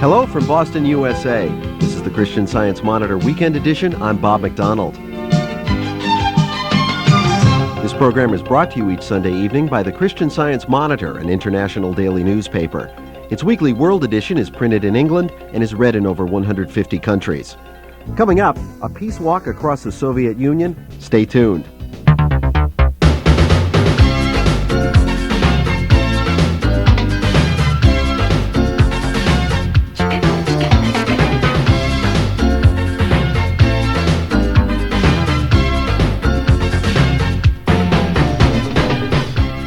Hello from Boston, USA. This is the Christian Science Monitor Weekend Edition. I'm Bob McDonald. This program is brought to you each Sunday evening by the Christian Science Monitor, an international daily newspaper. Its weekly World Edition is printed in England and is read in over 150 countries. Coming up, a peace walk across the Soviet Union. Stay tuned.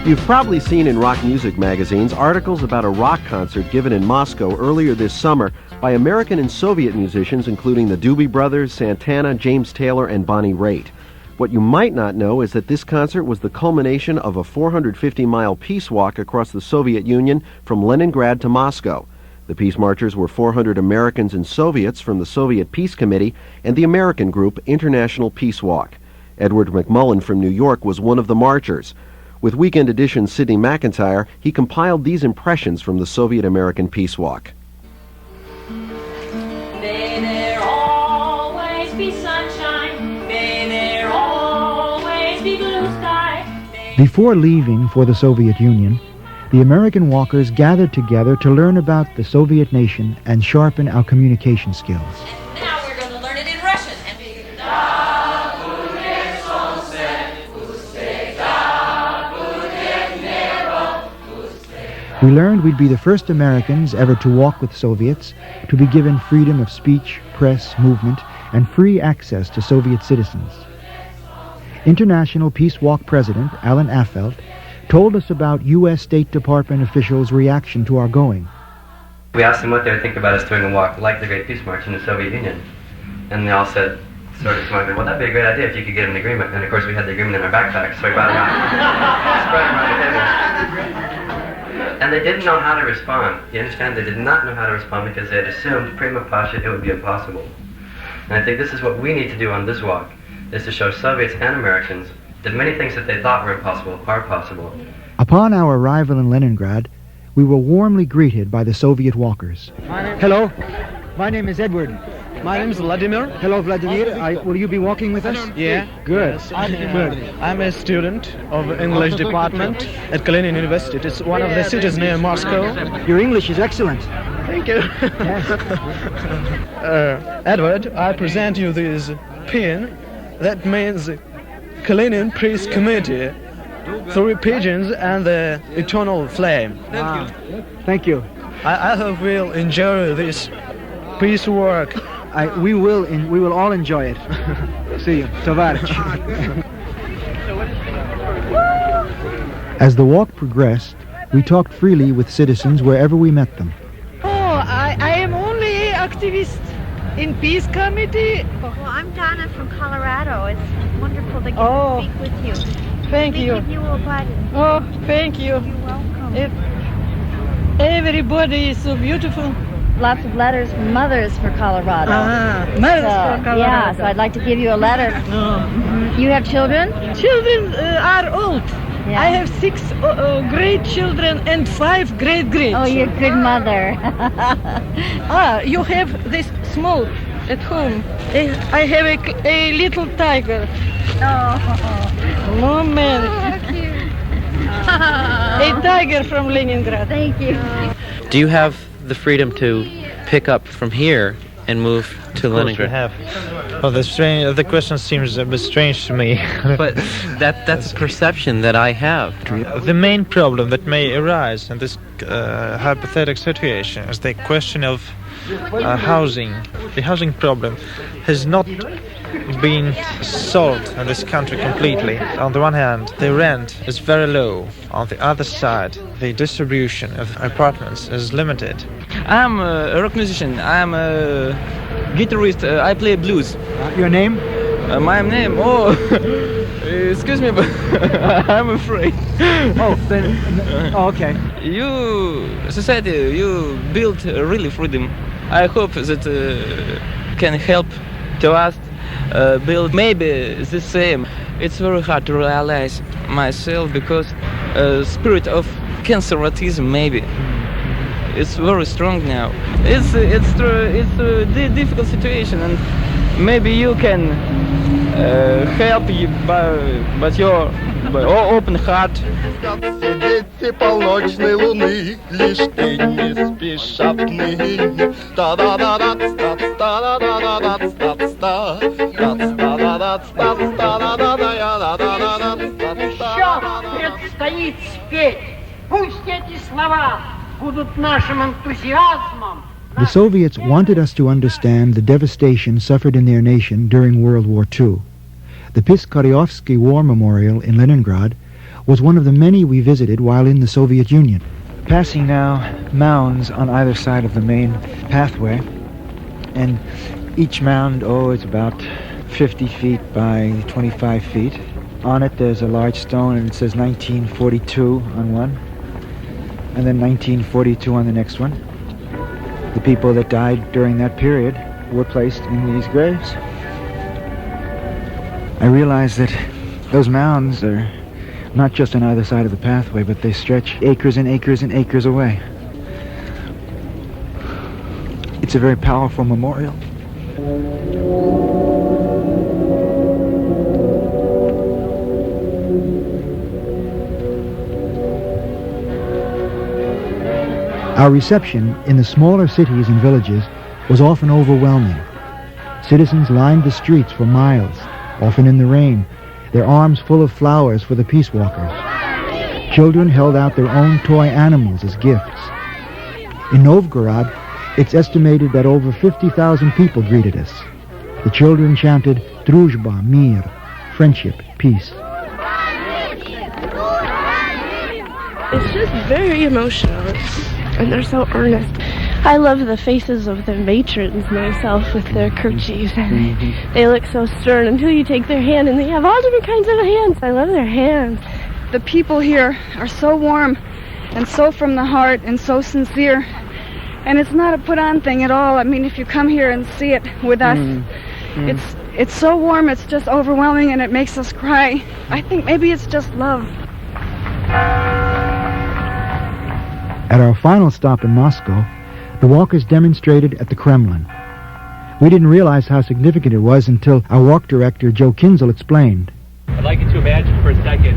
You've probably seen in rock music magazines articles about a rock concert given in Moscow earlier this summer by American and Soviet musicians, including the Doobie Brothers, Santana, James Taylor, and Bonnie Raitt. What you might not know is that this concert was the culmination of a 450-mile peace walk across the Soviet Union from Leningrad to Moscow. The peace marchers were 400 Americans and Soviets from the Soviet Peace Committee and the American group International Peace Walk. Edward McMullen from New York was one of the marchers. With Weekend Edition's Sidney McIntyre, he compiled these impressions from the Soviet-American Peace Walk. May there always be sunshine. May there always be blue sky. Before leaving for the Soviet Union, the American walkers gathered together to learn about the Soviet nation and sharpen our communication skills. And now we're going to learn it in Russian. We learned we'd be the first Americans ever to walk with Soviets, to be given freedom of speech, press, movement, and free access to Soviet citizens. International Peace Walk President Alan Affeldt told us about U.S. State Department officials' reaction to our going. We asked them what they would think about us doing a walk like the Great Peace March in the Soviet Union. And they all said, sort of smiling, well, that'd be a great idea if you could get an agreement. And of course we had the agreement in our backpacks, so we brought it out. Spread it around the table. And they didn't know how to respond. You understand? They did not know how to respond because they had assumed prima facie it would be impossible. And I think this is what we need to do on this walk, is to show Soviets and Americans that many things that they thought were impossible are possible. Upon our arrival in Leningrad, we were warmly greeted by the Soviet walkers. Hello, my name is Edward. My name is Vladimir. Hello, Vladimir. Will you be walking with us? Yeah. Good. Yes. Good. I'm a student of English department at Kalinin University. It's one of the cities near Moscow. Your English is excellent. Thank you. Yes. Edward, I present you this pin. That means Kalinin Peace Committee, 3 pigeons and the eternal flame. Thank you. I hope we'll enjoy this peace work. We will all enjoy it. See you. Tovarich. As the walk progressed, we talked freely with citizens wherever we met them. Oh, I am only activist in Peace Committee. Well, I'm Donna from Colorado. It's wonderful to get to speak with you. Thank you. Give you a button. Oh, thank you. You're welcome. Everybody is so beautiful. Lots of letters from mothers for Colorado. Mothers for Colorado. Yeah, so I'd like to give you a letter. You have children? Children are old. Yeah. I have 6 great children and 5 great great. Oh, you're a good mother. You have this small at home. I have a little tiger. Oh man. Oh, cute. A tiger from Leningrad. Thank you. Do you have the freedom to pick up from here and move to Leningrad? Of course we have. Well, the question seems a bit strange to me. But that's a perception that I have. The main problem that may arise in this hypothetical situation is the question of housing. The housing problem has not been solved in this country completely. On the one hand, the rent is very low. On the other side, the distribution of apartments is limited. I'm a rock musician. I'm a guitarist. I play blues. Your name? My name? Oh, excuse me, but I'm afraid. Oh, then, okay. Society, you build really freedom. I hope that can help to us build maybe the same. It's very hard to realize myself because spirit of conservatism maybe. it's very strong now. It's a difficult situation, and maybe you can help you by your open heart. Свидетели полночной луны, лишь тени спешат ныне. Еще предстоит спеть. Пусть эти слова будут нашим энтузиазмом. The Soviets wanted us to understand the devastation suffered in their nation during World War II. The Piskaryovsky War Memorial in Leningrad was one of the many we visited while in the Soviet Union. Passing now mounds on either side of the main pathway, and each mound, it's about 50 feet by 25 feet. On it there's a large stone and it says 1942 on one, and then 1942 on the next one. The people that died during that period were placed in these graves. I realized that those mounds are not just on either side of the pathway, but they stretch acres and acres and acres away. It's a very powerful memorial. Our reception in the smaller cities and villages was often overwhelming. Citizens lined the streets for miles, often in the rain, their arms full of flowers for the peace walkers. Children held out their own toy animals as gifts. In Novgorod, it's estimated that over 50,000 people greeted us. The children chanted Druzhba, Mir, friendship, peace. It's just very emotional, and they're so earnest. I love the faces of the matrons myself with their kerchiefs. They look so stern until you take their hand, and they have all different kinds of hands. I love their hands. The people here are so warm and so from the heart and so sincere. And it's not a put-on thing at all. I mean, if you come here and see it with us, it's so warm, it's just overwhelming, and it makes us cry. I think maybe it's just love. At our final stop in Moscow, the walkers demonstrated at the Kremlin. We didn't realize how significant it was until our walk director, Joe Kinzel, explained. I'd like you to imagine for a second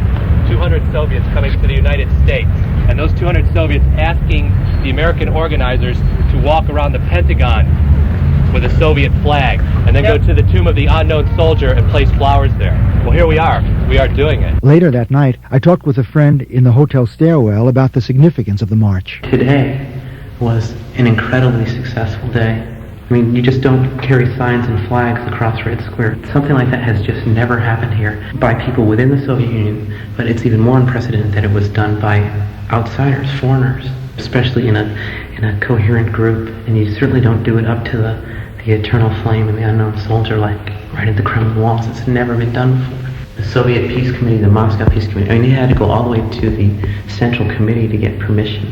200 Soviets coming to the United States, and those 200 Soviets asking the American organizers to walk around the Pentagon with a Soviet flag, and then go to the tomb of the unknown soldier and place flowers there. Well, here we are. We are doing it. Later that night, I talked with a friend in the hotel stairwell about the significance of the march. Today was an incredibly successful day. I mean, you just don't carry signs and flags across Red Square. Something like that has just never happened here by people within the Soviet Union, but it's even more unprecedented that it was done by outsiders, foreigners, especially in a coherent group. And you certainly don't do it up to the eternal flame and the unknown soldier like right at the Kremlin walls. It's never been done before. The Soviet Peace Committee, the Moscow Peace Committee, I mean, they had to go all the way to the Central Committee to get permission.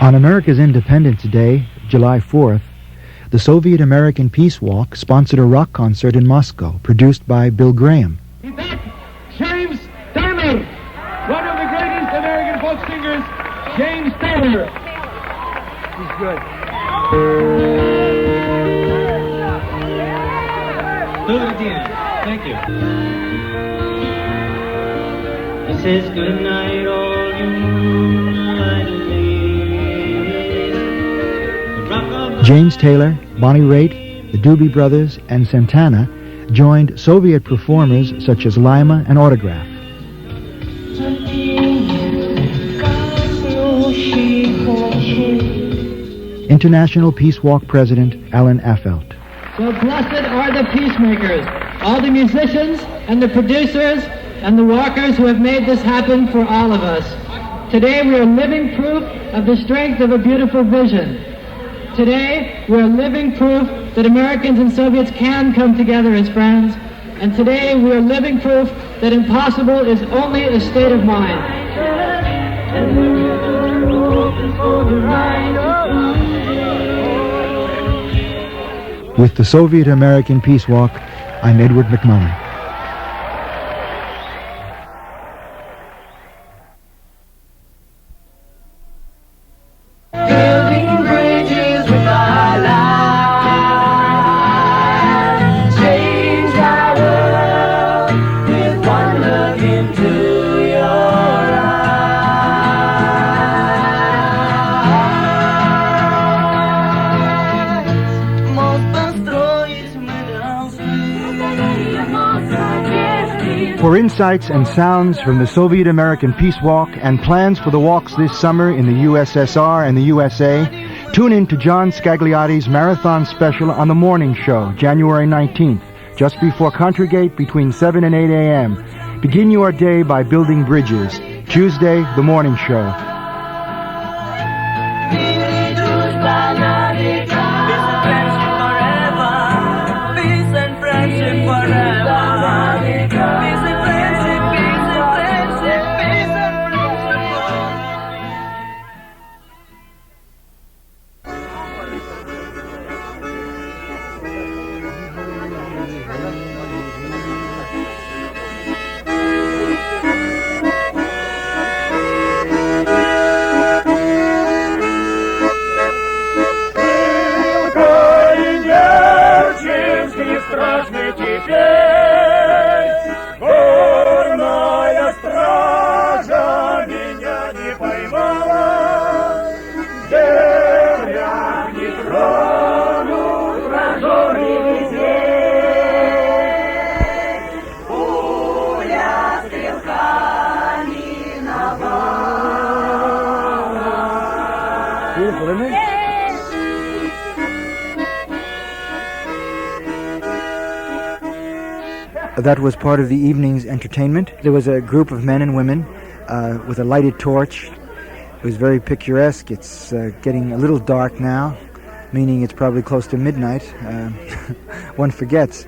On America's Independence Day, July 4th, the Soviet-American Peace Walk sponsored a rock concert in Moscow, produced by Bill Graham. James Taylor, one of the greatest American folk singers, James Taylor. He's good. Thank you. This is good night, all you moonlight ladies. James Taylor, Bonnie Raitt, the Doobie Brothers, and Santana joined Soviet performers such as Lima and Autograph. International Peace Walk President Alan Affeldt. So blessed are the peacemakers, all the musicians and the producers and the walkers who have made this happen for all of us. Today we are living proof of the strength of a beautiful vision. Today we are living proof that Americans and Soviets can come together as friends. And today we are living proof that impossible is only a state of mind. With the Soviet-American Peace Walk, I'm Edward McMullen. For insights and sounds from the Soviet-American Peace Walk and plans for the walks this summer in the USSR and the USA, tune in to John Scagliotti's Marathon Special on The Morning Show, January 19th, just before Contrigate between 7 and 8 a.m. Begin your day by building bridges. Tuesday, The Morning Show. Beautiful, isn't it? That was part of the evening's entertainment. There was a group of men and women with a lighted torch. It was very picturesque. It's getting a little dark now, meaning it's probably close to midnight. One forgets.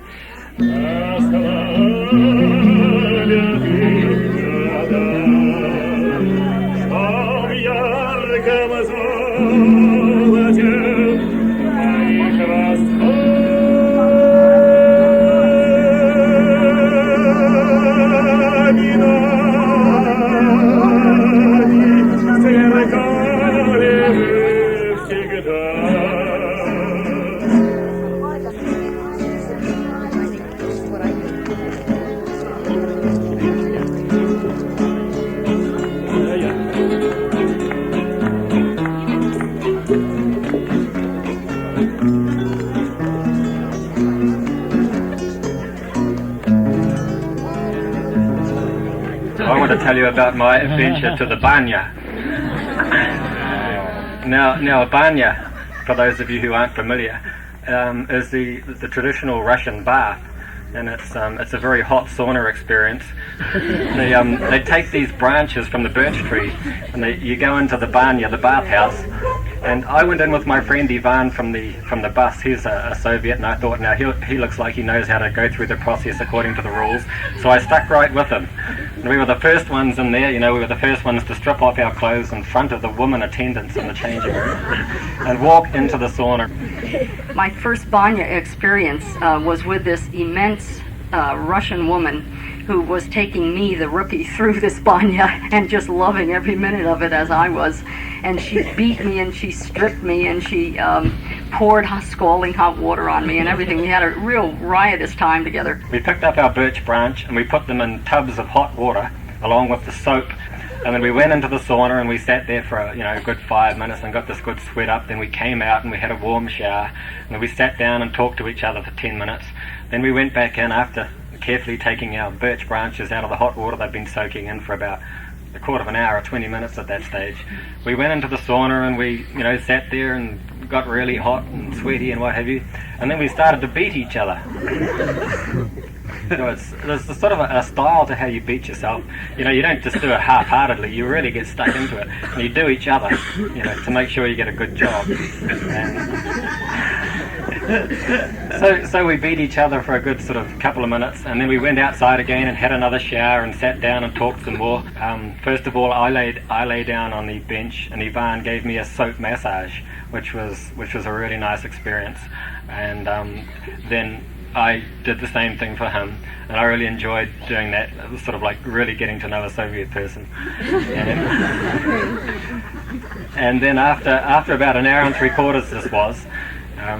I want to tell you about my adventure to the banya. Now a banya, for those of you who aren't familiar, is the traditional Russian bath, and it's a very hot sauna experience. They take these branches from the birch tree, and you go into the banya, the bathhouse. And I went in with my friend Ivan from the bus. He's a Soviet, and I thought, now he looks like he knows how to go through the process according to the rules. So I stuck right with him. And we were the first ones in there, we were the first ones to strip off our clothes in front of the women attendants in the changing room and walk into the sauna. My first banya experience was with this immense Russian woman who was taking me, the rookie, through this banya and just loving every minute of it as I was. And she beat me and she stripped me and she poured scalding hot water on me and everything. We had a real riotous time together. We picked up our birch branch and we put them in tubs of hot water along with the soap. And then we went into the sauna and we sat there for a good 5 minutes and got this good sweat up. Then we came out and we had a warm shower. And then we sat down and talked to each other for 10 minutes. Then we went back in after carefully taking our birch branches out of the hot water they'd been soaking in for about a quarter of an hour or 20 minutes at that stage. We went into the sauna and we sat there and got really hot and sweaty and what have you. And then we started to beat each other. There's sort of a style to how you beat yourself. You don't just do it half-heartedly. You really get stuck into it. And you do each other, to make sure you get a good job. So we beat each other for a good sort of couple of minutes, and then we went outside again and had another shower and sat down and talked some more. First of all, I lay down on the bench, and Ivan gave me a soap massage, which was a really nice experience. And then I did the same thing for him, and I really enjoyed doing that. It was sort of like really getting to know a Soviet person. And then after about an hour and 3/4 this was,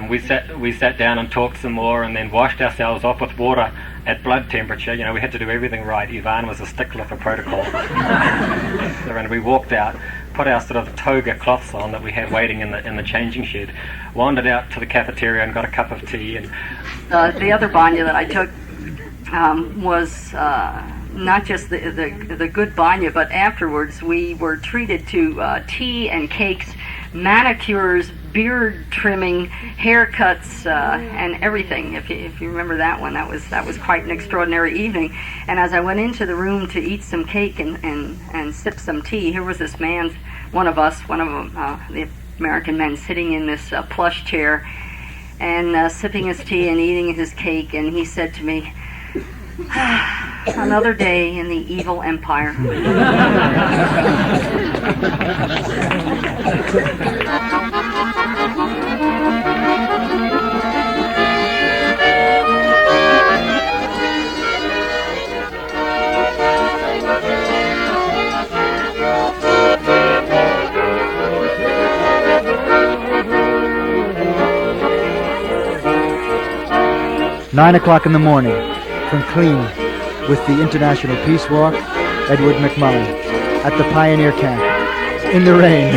we sat down and talked some more, and then washed ourselves off with water at blood temperature. We had to do everything right. Ivan was a stickler for protocol. And we walked out, put our sort of toga cloths on that we had waiting in the changing shed, wandered out to the cafeteria and got a cup of tea. And the other banya that I took was not just the good banya, but afterwards we were treated to tea and cakes, manicures, beard trimming, haircuts, and everything. If you remember that one, that was quite an extraordinary evening. And as I went into the room to eat some cake and sip some tea, here was this man, one of them, the American men, sitting in this plush chair and sipping his tea and eating his cake, and he said to me, "Another day in the evil empire." 9 o'clock in the morning, from Clean, with the International Peace Walk, Edward McMullen, at the Pioneer Camp, in the rain.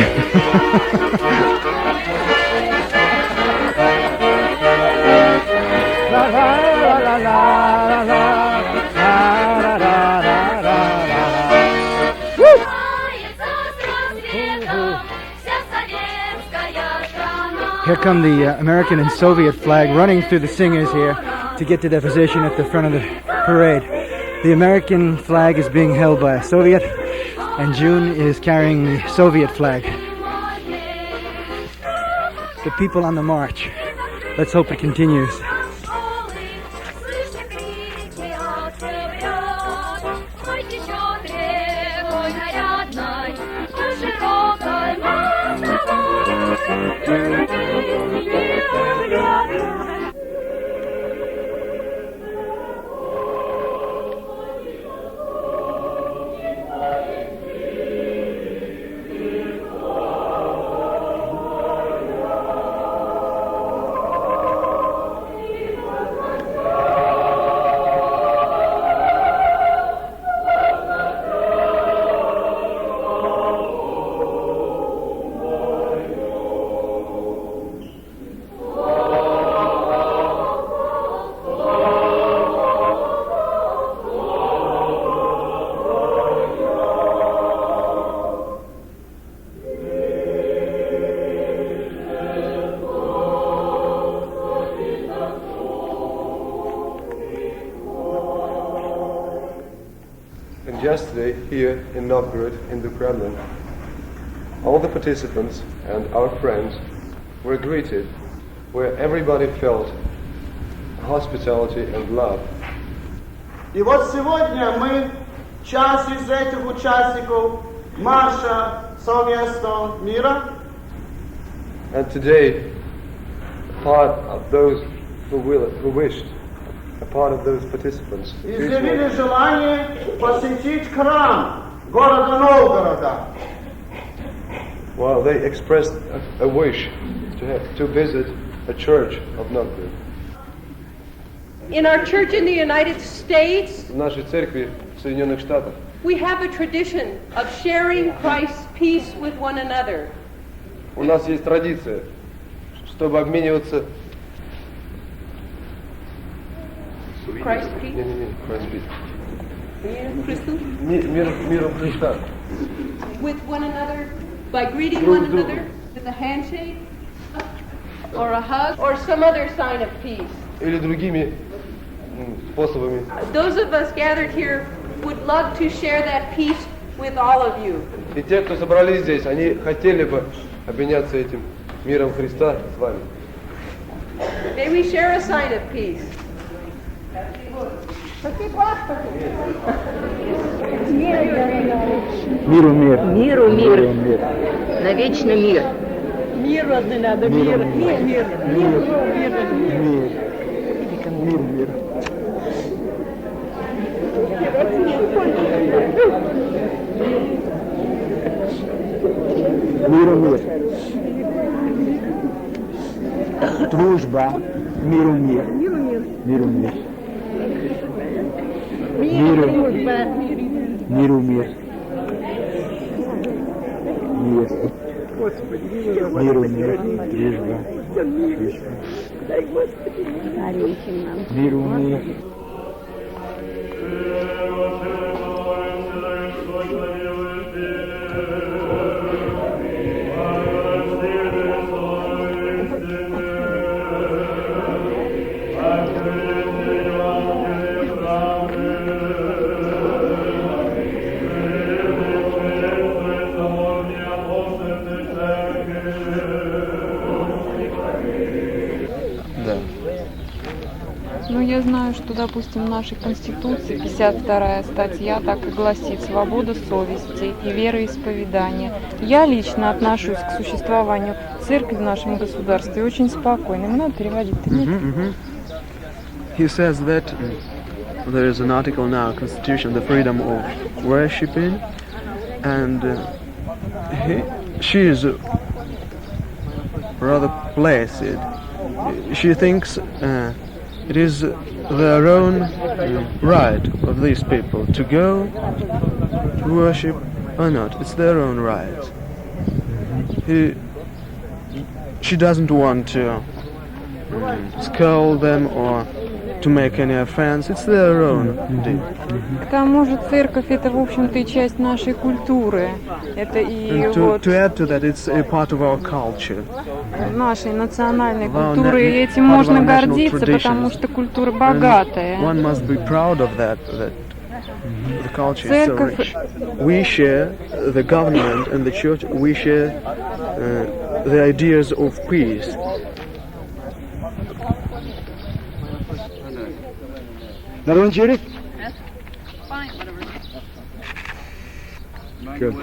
Here come the American and Soviet flag running through the singers here to get to their position at the front of the parade. The American flag is being held by a Soviet, and June is carrying the Soviet flag. The people on the march. Let's hope it continues. Yesterday, here in Novgorod, in the Kremlin, all the participants and our friends were greeted where everybody felt hospitality and love. И вот сегодня мы, часть из этих участников марша совместного мира. And today, part of those who wished, a part of those participants, изъявили желание посетить храм города Новгорода. well, they expressed a wish to visit a church of Novgorod. In our church in the United States, В нашей церкви в Соединенных Штатах we have a tradition of sharing Christ's peace with one another. у нас есть традиция, чтобы обмениваться Christ's peace? Christ's peace. Миром Христа. With one another, by greeting one another with a handshake, or a hug, or some other sign of peace. Или другими способами. Those of us gathered here would love to share that peace with all of you. И те, кто собрались здесь, они хотели бы обменяться этим миром Христа с вами. May we share a sign of peace? Миру мир. Миру мир. Навечно мир. Мир родный надо, мир. Мир. Мир. Миру мир. Дружба. Миру мир. Миру мир. Миру мир. Миру мир. Дружба. Миру мир. Я знаю, что, допустим, в нашей Конституции 52-я статья так и гласит: свобода совести и вероисповедания. Я лично отношусь к существованию церкви в нашем государстве очень спокойно. Не надо переводить-то, нет? He says that there is an article now, Constitution, the freedom of worshiping, and she is rather placid. She thinks it is their own right of these people to go to worship or not. It's their own right. She doesn't want to scold them or to make any offense. It's their own deal. К тому же церковь это, в общем-то, и часть нашей культуры. Это и вот to add to that, it's a part of our culture. Нашей национальной культуры, и этим можно гордиться, потому что культура богатая. One must be proud of that the culture is so rich. We share, the government and the church, we share the ideas of peace. Another one, Judith? Yes. Fine, whatever. Good.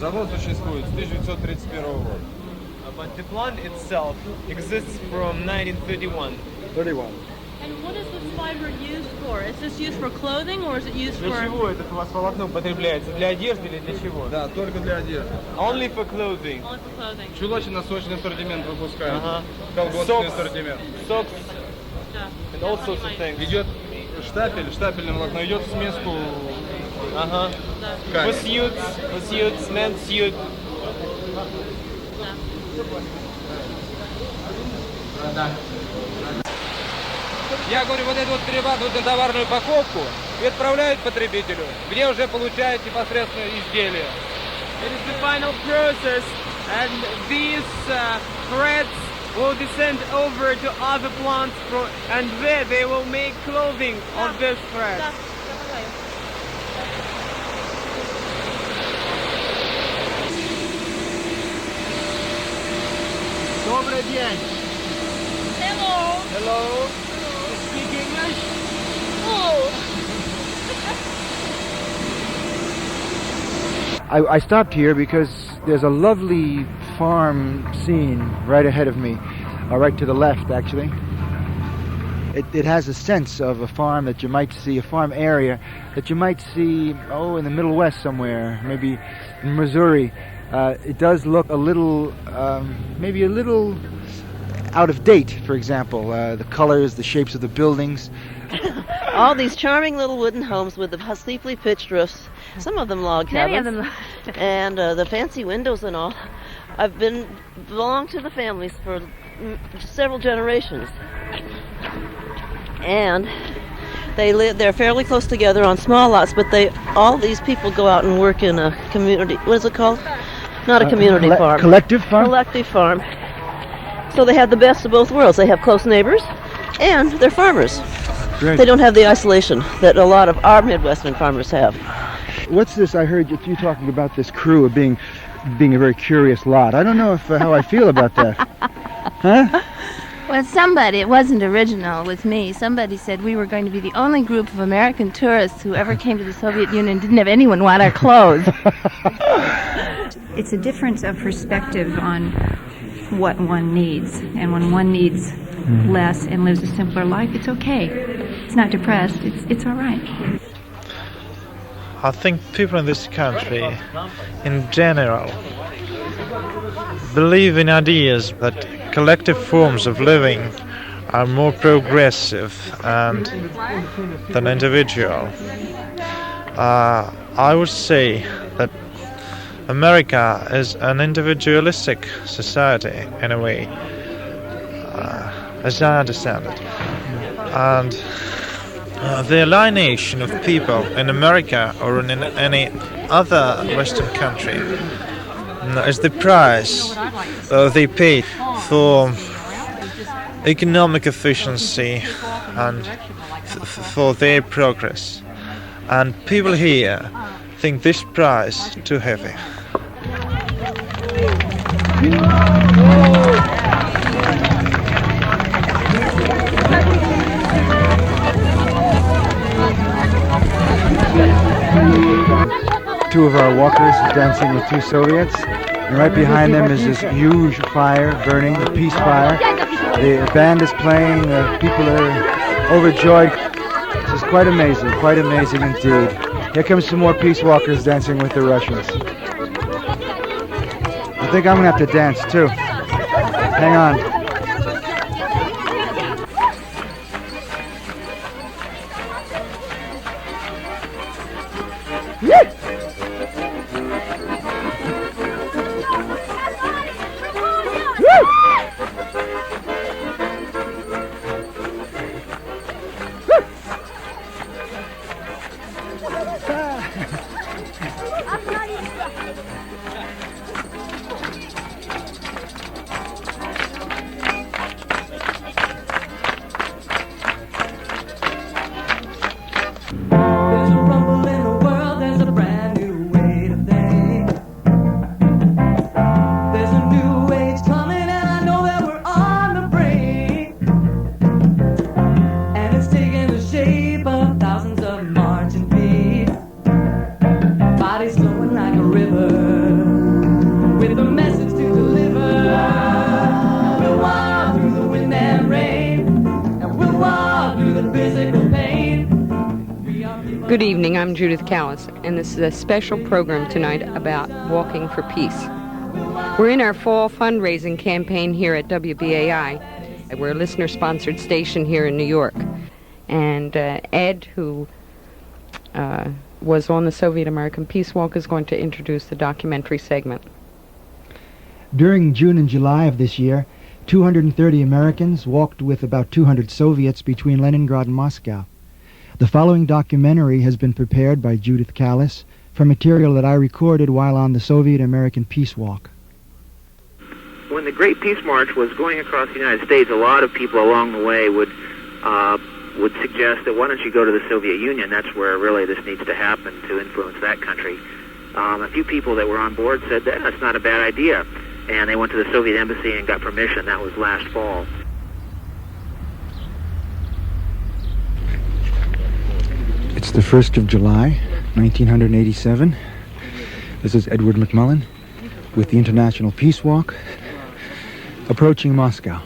Завод существует с 1931 года. But the plant itself exists from 1931. 31. And what is this fiber used for? Is this used for clothing or is it used Для for... чего это у вас волокно употребляется? Для одежды или для чего? Да, только для одежды. Only for clothing. Only for clothing. Чулочно-носочный ассортимент выпускают. Ага. Колготный ассортимент. Socks. Да. And all sorts of things. Идет штапельное волокно, идет в смеску. Ага. Да. For suits, men's suit. Да. Я говорю, вот эту вот перерабатывают на товарную упаковку и отправляют потребителю, где уже получают непосредственно изделие. It is the final process, and these threads will be sent over to other plants, and there they will make clothing of this thread. Добрый день. Hello. Hello. You speak English? Oh. I stopped here because there's a lovely farm scene right ahead of me, right to the left actually. It has a sense of a farm that you might see, a farm area that you might see, in the Middle West somewhere, maybe in Missouri. It does look a little, maybe a little out of date, for example. The colors, the shapes of the buildings. All these charming little wooden homes with the steeply pitched roofs, some of them log cabins, Many of them. and the fancy windows and all. I've belonged to the families for several generations. And They're fairly close together on small lots, but all these people go out and work in a community. What is it called? Not a community farm. Collective farm? Collective farm. So they have the best of both worlds. They have close neighbors, and they're farmers. Great. They don't have the isolation that a lot of our Midwestern farmers have. What's this? I heard you talking about this crew of being a very curious lot. I don't know how I feel about that. Huh? Well, it wasn't original with me. Somebody said we were going to be the only group of American tourists who ever came to the Soviet Union and didn't have anyone want our clothes. It's a difference of perspective on what one needs. And when one needs less and lives a simpler life, it's okay. It's not depressed. It's all right. I think people in this country, in general, believe in ideas that collective forms of living are more progressive than individual. I would say that America is an individualistic society in a way, as I understand it. And the alienation of people in America or in any other Western country is the price they pay for economic efficiency and for their progress. And people here think this price too heavy. Two of our walkers dancing with two Soviets, and right behind them is this huge fire burning, the peace fire. The band is playing, people are overjoyed. This is quite amazing indeed. Here comes some more peace walkers dancing with the Russians. I think I'm gonna have to dance too. Hang on. Good evening, I'm Judith Kallas, and this is a special program tonight about walking for peace. We're in our fall fundraising campaign here at WBAI. We're a listener-sponsored station here in New York. And Ed, who was on the Soviet-American Peace Walk, is going to introduce the documentary segment. During June and July of this year, 230 Americans walked with about 200 Soviets between Leningrad and Moscow. The following documentary has been prepared by Judith Kallas from material that I recorded while on the Soviet-American Peace Walk. When the Great Peace March was going across the United States, a lot of people along the way would suggest that why don't you go to the Soviet Union? That's where really this needs to happen to influence that country. A few people that were on board said that's not a bad idea, and they went to the Soviet embassy and got permission. That was last fall. It's the 1st of July, 1987. This is Edward McMullen with the International Peace Walk, approaching Moscow.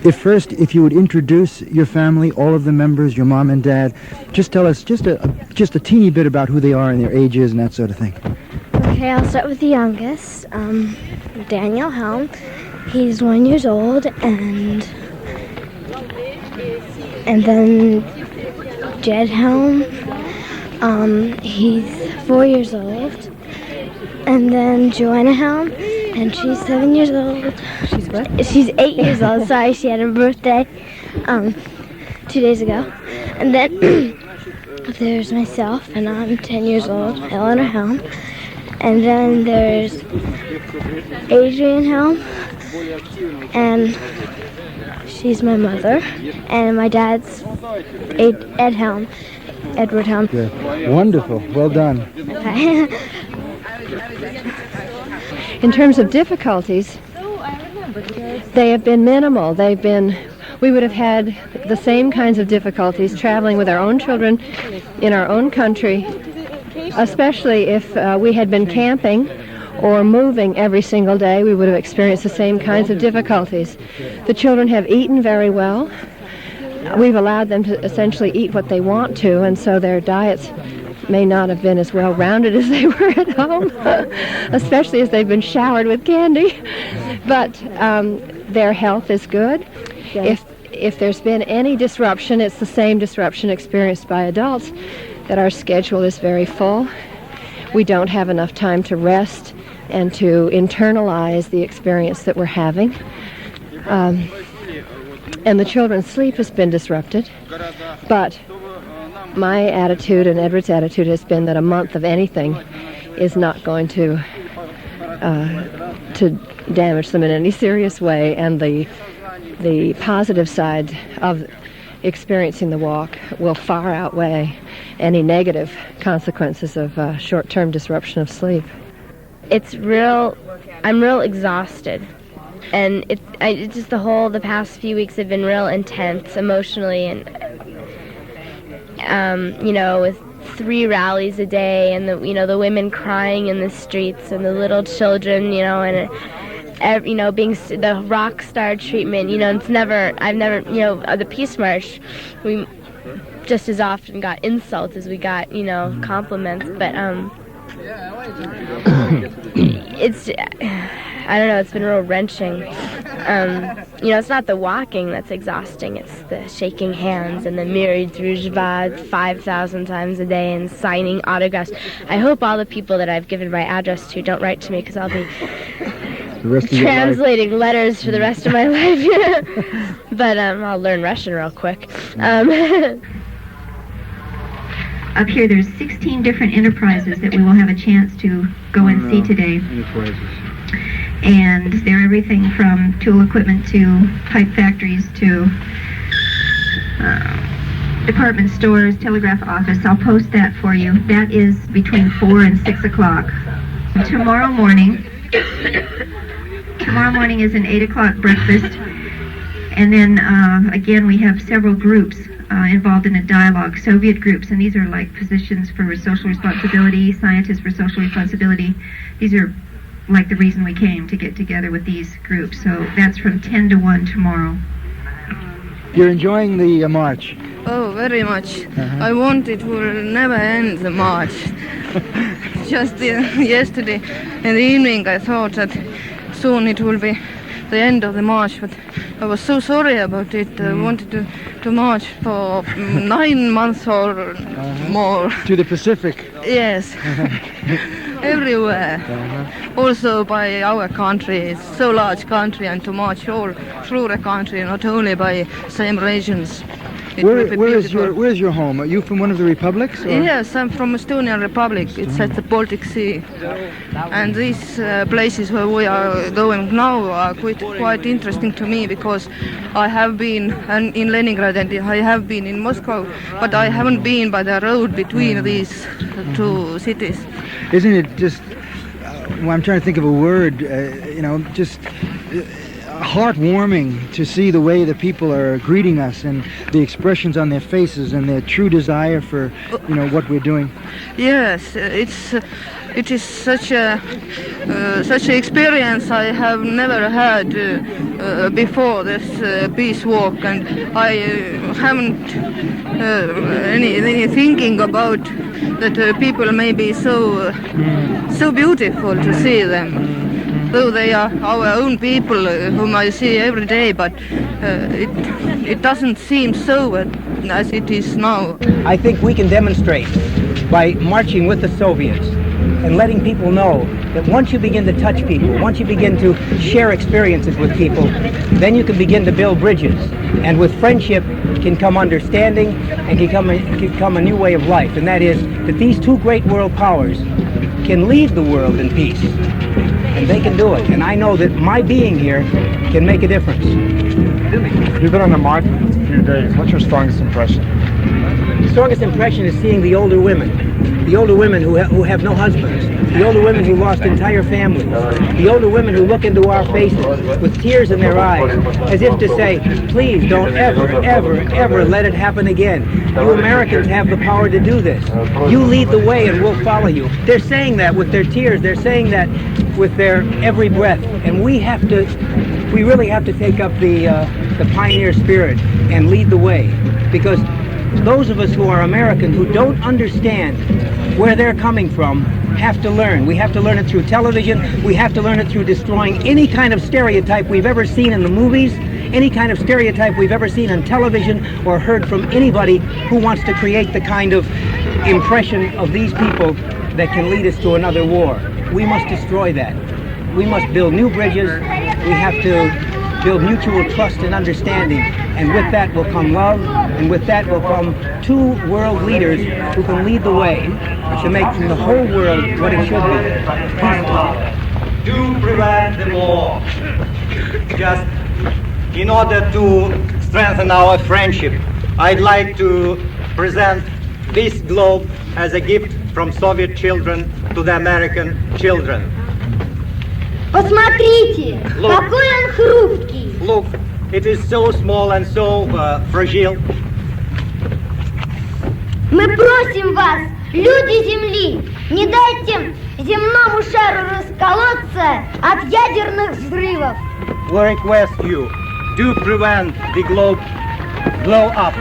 If you would introduce your family, all of the members, your mom and dad, just tell us just a teeny bit about who they are and their ages and that sort of thing. Okay, I'll start with the youngest, Daniel Helm. He's 1 year old, and then Jed Helm, he's 4 years old, and then Joanna Helm, and she's 7 years old. She's what? She's 8 years old, sorry, she had her birthday 2 2 days ago. And then there's myself, and I'm 10 years old, Eleanor Helm. And then there's Adrian Helm, and she's my mother. And my dad's Ed Helm, Edward Helm. Good. Wonderful. Well done. In terms of difficulties, they have been minimal. We would have had the same kinds of difficulties traveling with our own children in our own country, especially if we had been camping or moving every single day. We would have experienced the same kinds of difficulties. The children have eaten very well. We've allowed them to essentially eat what they want to, and so their diets may not have been as well-rounded as they were at home, especially as they've been showered with candy. But their health is good. If there's been any disruption, it's the same disruption experienced by adults, that our schedule is very full. We don't have enough time to rest and to internalize the experience that we're having. And the children's sleep has been disrupted. But my attitude and Edward's attitude has been that a month of anything is not going to damage them in any serious way, and the positive side of experiencing the walk will far outweigh any negative consequences of short-term disruption of sleep. I'm real exhausted. And it's just the past few weeks have been real intense emotionally, and with 3 rallies a day, and the women crying in the streets, and the little children, being the rock star treatment. The Peace March, we just as often got insults as we got compliments, but it's, I don't know, it's been real wrenching. It's not the walking that's exhausting, it's the shaking hands and the myriad druzhba 5,000 times a day and signing autographs. I hope all the people that I've given my address to don't write to me, because I'll be translating letters for the rest of my life. But I'll learn Russian real quick. Up here, there's 16 different enterprises that we will have a chance to go and see today. And they're everything from tool equipment to pipe factories to department stores, telegraph office. I'll post that for you. That is between 4 and 6 o'clock. Tomorrow morning is an 8 o'clock breakfast. And then, again, we have several groups involved in a dialogue, Soviet groups, and these are like positions for social responsibility, scientists for social responsibility. These are like the reason we came, to get together with these groups. So that's from 10 to 1 tomorrow. You're enjoying the march? Oh, very much. I want it will never end, the march. Just yesterday in the evening I thought that soon it will be the end of the march, but I was so sorry about it. I wanted to march for 9 months or more. To the Pacific? Yes. Everywhere. Also by our country. It's so large country, and to march all through the country, not only by same regions. Where's your home? Are you from one of the republics? Or? Yes, I'm from Estonian Republic. It's at the Baltic Sea. And these places where we are going now are quite interesting to me, because I have been in Leningrad and I have been in Moscow, but I haven't been by the road between these 2 cities. Isn't it just, I'm trying to think of a word, just heartwarming to see the way the people are greeting us and the expressions on their faces and their true desire for, what we're doing. Yes, it is such an experience I have never had before this peace walk, and I haven't any thinking about that people may be so beautiful to see them. Though they are our own people whom I see every day, but it doesn't seem so as it is now. I think we can demonstrate by marching with the Soviets and letting people know that once you begin to touch people, once you begin to share experiences with people, then you can begin to build bridges. And with friendship can come understanding and can come a new way of life. And that is that these two great world powers can lead the world in peace. And they can do it. And I know that my being here can make a difference. You've been on the market for a few days. What's your strongest impression? The strongest impression is seeing the older women who have no husbands, the older women who lost entire families, the older women who look into our faces with tears in their eyes, as if to say, please don't ever, ever, ever let it happen again. You Americans have the power to do this. You lead the way and we'll follow you. They're saying that with their tears. They're saying that with their every breath. And we really have to take up the pioneer spirit and lead the way. Because those of us who are American who don't understand where they're coming from have to learn. We have to learn it through television. We have to learn it through destroying any kind of stereotype we've ever seen in the movies, any kind of stereotype we've ever seen on television or heard from anybody who wants to create the kind of impression of these people that can lead us to another war. We must destroy that. We must build new bridges. We have to build mutual trust and understanding, and with that will come love, and with that will come two world leaders who can lead the way to make the whole world what it should be. To prevent the war, just in order to strengthen our friendship, I'd like to present this globe as a gift from Soviet children to the American children. Посмотрите, какой он хрупкий. Look, it is so small and so fragile. Мы просим вас, люди Земли, не дайте земному шару расколоться от ядерных взрывов. We request you to prevent the globe blow up.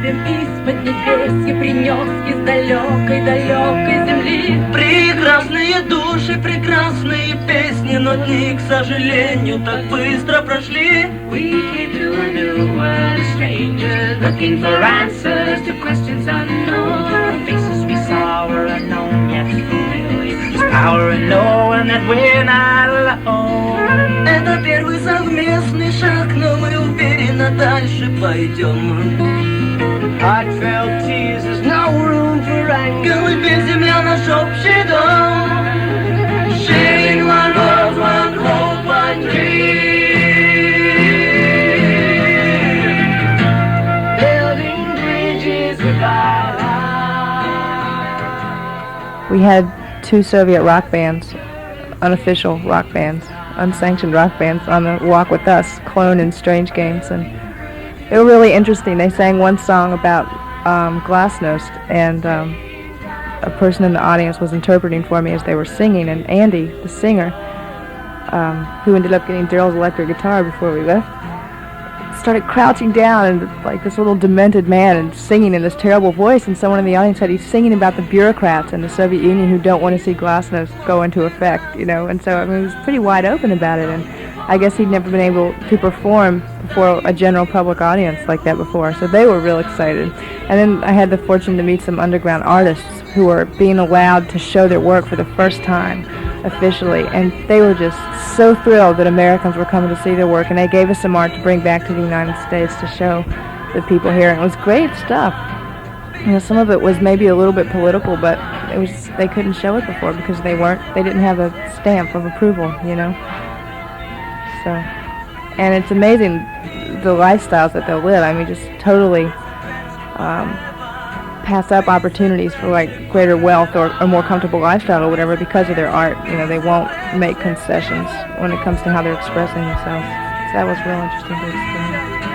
Из-под небес я принес из далекой-далекой земли прекрасные души, прекрасные песни, но дни, к сожалению, так быстро прошли. We came to a new world, a stranger, looking for answers to questions unknown. Faces we saw were unknown yet familiar. There's power in knowing that we're not alone. Это первый совместный шаг, но мы уверенно дальше пойдем. Heartfelt tears, there's no room for anger. Колыбель земля наш общий дом. Sharing one world, one hope, one dream. Building bridges with our We had two Soviet rock bands, unofficial rock bands, unsanctioned rock bands on the walk with us, Clone and Strange Games, and they were really interesting. They sang one song about glasnost, and a person in the audience was interpreting for me as they were singing, and Andy, the singer, who ended up getting Daryl's electric guitar before we left, started crouching down and like this little demented man and singing in this terrible voice, and someone in the audience said he's singing about the bureaucrats in the Soviet Union who don't want to see glasnost go into effect, you know, and so I mean, he was pretty wide open about it, and I guess he'd never been able to perform before a general public audience like that before, so they were real excited. And then I had the fortune to meet some underground artists who were being allowed to show their work for the first time officially, and they were just so thrilled that Americans were coming to see their work, and they gave us some art to bring back to the United States to show the people here, and it was great stuff. You know, some of it was maybe a little bit political, but it was, they couldn't show it before because they didn't have a stamp of approval, you know. So, and it's amazing the lifestyles that they'll live. I mean, just totally pass up opportunities for like greater wealth or a more comfortable lifestyle or whatever because of their art. You know, they won't make concessions when it comes to how they're expressing themselves. So that was real interesting to experience.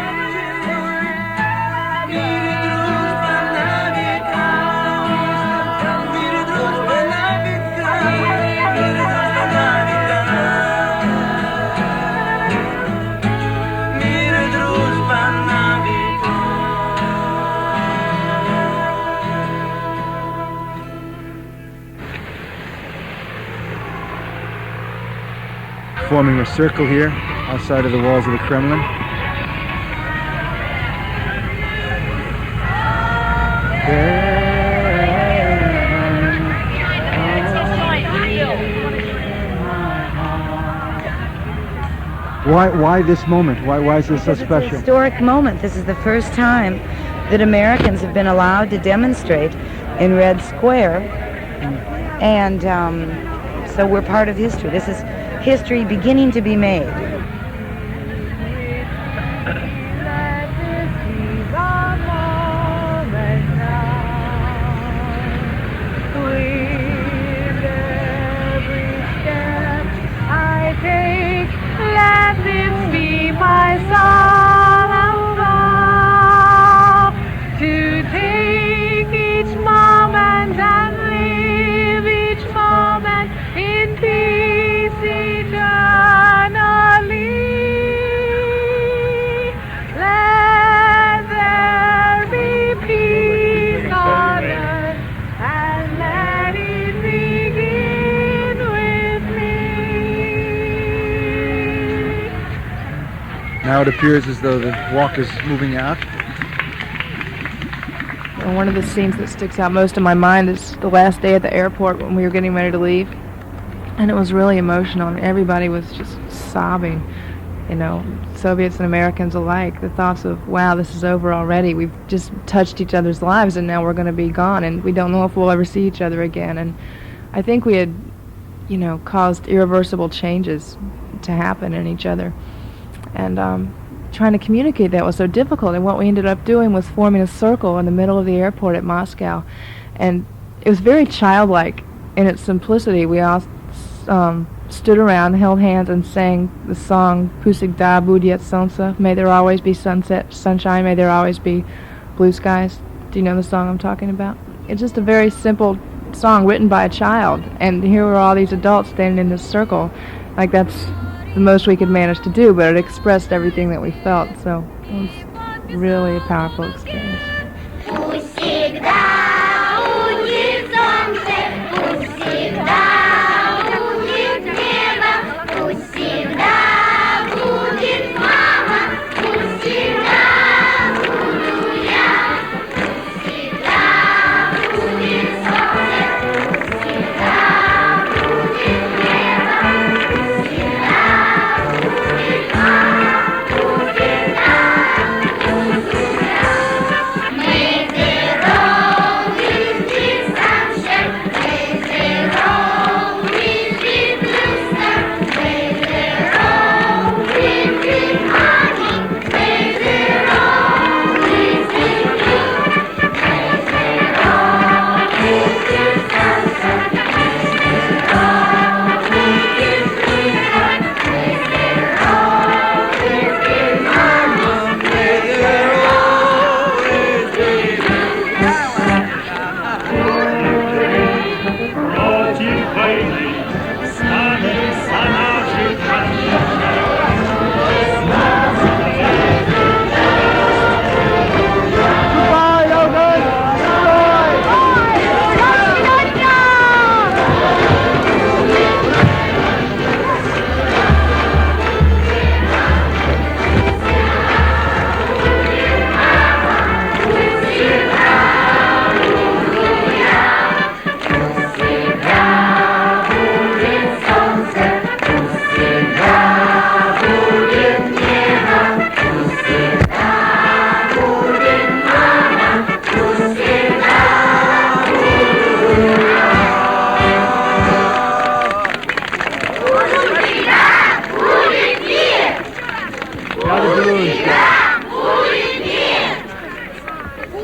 Forming a circle here outside of the walls of the Kremlin. There Why this moment? Why is this so special? It's a historic moment. This is the first time that Americans have been allowed to demonstrate in Red Square, and so we're part of history. This is history beginning to be made. My solemn vow to take each moment and live each moment in peace eternally. Let there be peace on earth and let it begin with me. Now it appears as though the walk is moving out. And one of the scenes that sticks out most in my mind is the last day at the airport when we were getting ready to leave. And it was really emotional, and everybody was just sobbing, you know, Soviets and Americans alike. The thoughts of, wow, this is over already. We've just touched each other's lives, and now we're going to be gone, and we don't know if we'll ever see each other again. And I think we had, you know, caused irreversible changes to happen in each other. And trying to communicate that was so difficult, and what we ended up doing was forming a circle in the middle of the airport at Moscow, and it was very childlike in its simplicity. We all stood around, held hands, and sang the song Pacifica будет солнце, may there always be sunshine, may there always be blue skies. Do you know the song I'm talking about? It's just a very simple song written by a child, and here were all these adults standing in this circle. Like, that's the most we could manage to do, but it expressed everything that we felt, so it was really a powerful experience.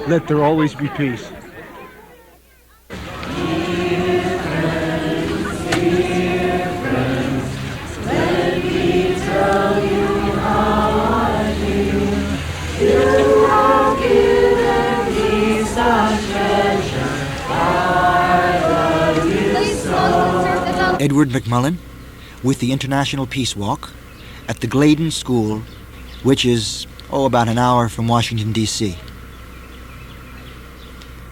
Let there always be peace. Edward McMullen with the International Peace Walk at the Gladen School, which is, about an hour from Washington, D.C.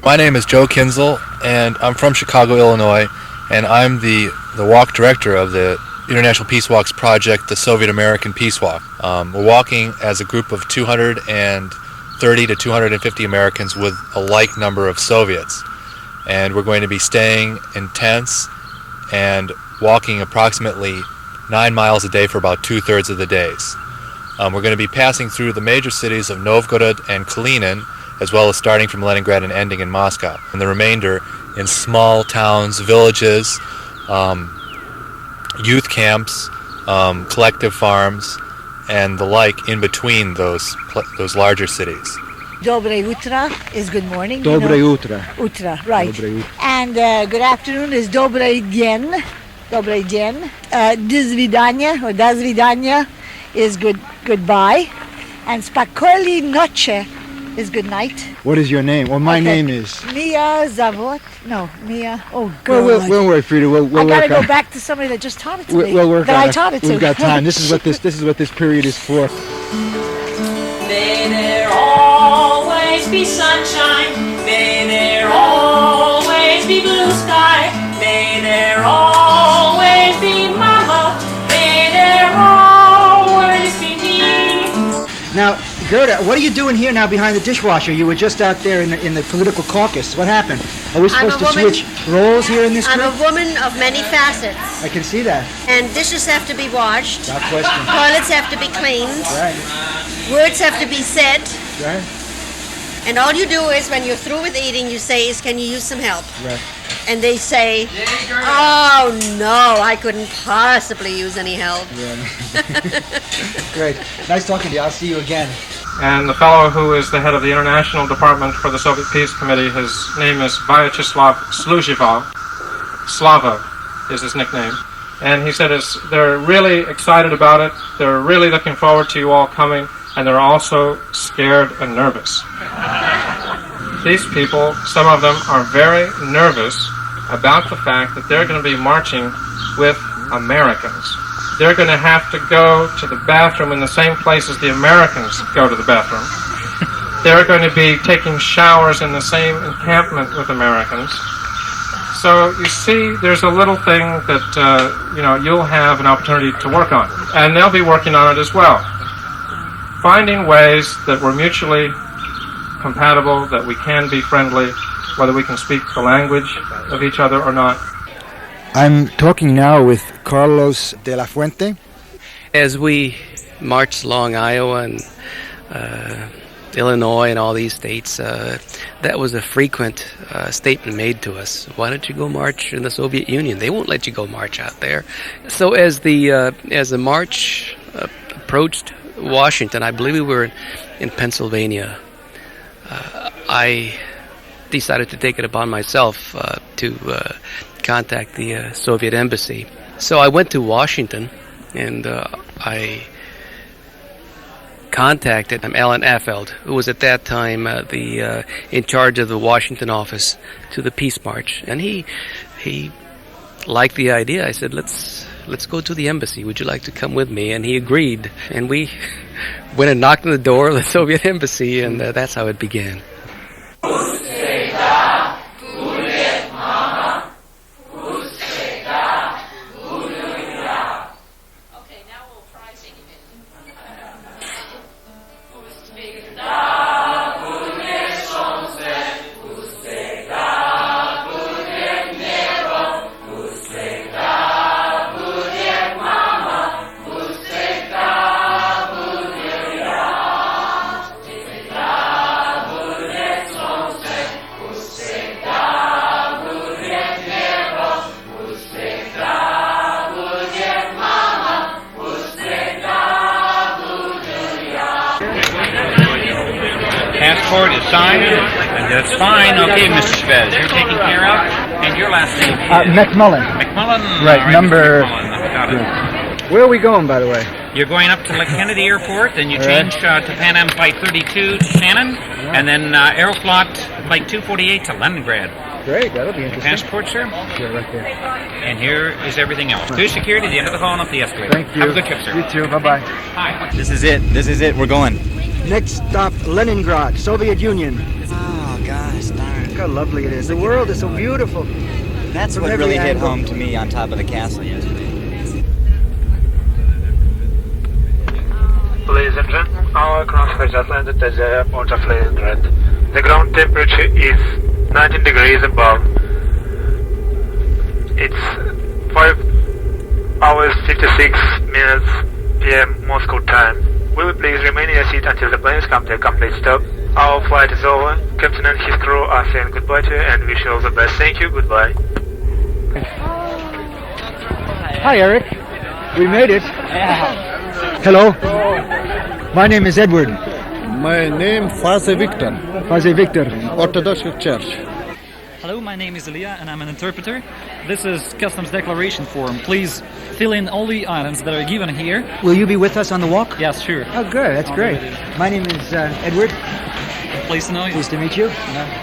My name is Joe Kinzel, and I'm from Chicago, Illinois, and I'm the walk director of the International Peace Walk's project, the Soviet American Peace Walk. We're walking as a group of 230 to 250 Americans with a like number of Soviets. And we're going to be staying in tents and walking approximately 9 miles a day for about 2/3 of the days. We're going to be passing through the major cities of Novgorod and Kalinin, as well as starting from Leningrad and ending in Moscow. And the remainder in small towns, villages, youth camps, collective farms, and the like in between those larger cities. Dobre utra is good morning. Dobre utra. Utra, right. Dobre utra. And good afternoon is dobre den. Dobre den. Do svidania or da svidania is goodbye. And spokojnej noche is good night. What is your name? Well, my name is... Mia Zavot. No, Mia. Oh, God. Well, we'll work, Frida. We'll I gotta work on go back to somebody that just taught it to me. We'll work that on I it. taught it to. We've got time. This is what this period is for. May there always be sunshine. May there always be blue sky. May there always be mama. May there always be me. Now, Gerda, what are you doing here now behind the dishwasher? You were just out there in the political caucus. What happened? Are we supposed to switch roles here in this I'm group? a woman of many facets. I can see that. And dishes have to be washed. Without question. Toilets have to be cleaned. Right. Words have to be said. Right. And all you do is, when you're through with eating, you say, can you use some help? Right. And they say, oh no, I couldn't possibly use any help. Yeah. Great. Nice talking to you. I'll see you again. And the fellow who is the head of the International Department for the Soviet Peace Committee, his name is Vyacheslav Slujival. Slava is his nickname. And he said they're really excited about it. They're really looking forward to you all coming. And they're also scared and nervous. These people, some of them, are very nervous about the fact that they're going to be marching with Americans. They're going to have to go to the bathroom in the same place as the Americans go to the bathroom. They're going to be taking showers in the same encampment with Americans. So you see, there's a little thing that you'll have an opportunity to work on, and they'll be working on it as well. Finding ways that we're mutually compatible, that we can be friendly, whether we can speak the language of each other or not. I'm talking now with Carlos de la Fuente. As we marched along Iowa and Illinois and all these states, that was a frequent statement made to us. Why don't you go march in the Soviet Union? They won't let you go march out there. So as the march approached Washington, I believe we were in Pennsylvania, I decided to take it upon myself to contact the Soviet embassy. So I went to Washington and I contacted Alan Affeld, who was at that time in charge of the Washington office to the Peace March, and he liked the idea. I said, let's go to the embassy. Would you like to come with me? And he agreed, and we went and knocked on the door of the Soviet embassy, and that's how it began. Passport is signed, and that's fine. Okay, Mr. Spez, you're taken care of, and your last name is? McMullen. McMullen. Right, All right, number... Mr. McMullen. Got it. Where are we going, by the way? You're going up to Kennedy Airport, then you change to Pan Am Flight 32 to Shannon, and then Aeroflot Flight 248 to Leningrad. Great, that'll be interesting. Passport, sir? Yeah, right there. And here is everything else. Through security, the end of the hall and up the escalator. Thank you. Have a good trip, sir. You too, bye-bye. Hi. This is it, we're going. Next stop, Leningrad, Soviet Union. Oh, gosh, darn. Look how lovely it is. The world is so beautiful. That's what really hit home to me on top of the castle yesterday. Ladies and gentlemen, our crossfire has landed at the airport of Leningrad. The ground temperature is 19 degrees above. It's 5 hours 56 minutes p.m. Moscow time. Will you please remain in your seat until the planes come to a complete stop? Our flight is over. Captain and his crew are saying goodbye to you and wish you all the best. Thank you. Goodbye. Hi, Eric. We made it. Hello. My name is Edward. My name Father Victor. Father Victor. Orthodox Church. Hello, my name is Ilya and I'm an interpreter. This is Customs Declaration Form. Please fill in all the items that are given here. Will you be with us on the walk? Yes, sure. Oh, good. That's great. My name is Edward. Pleased to know you. Pleased to meet you.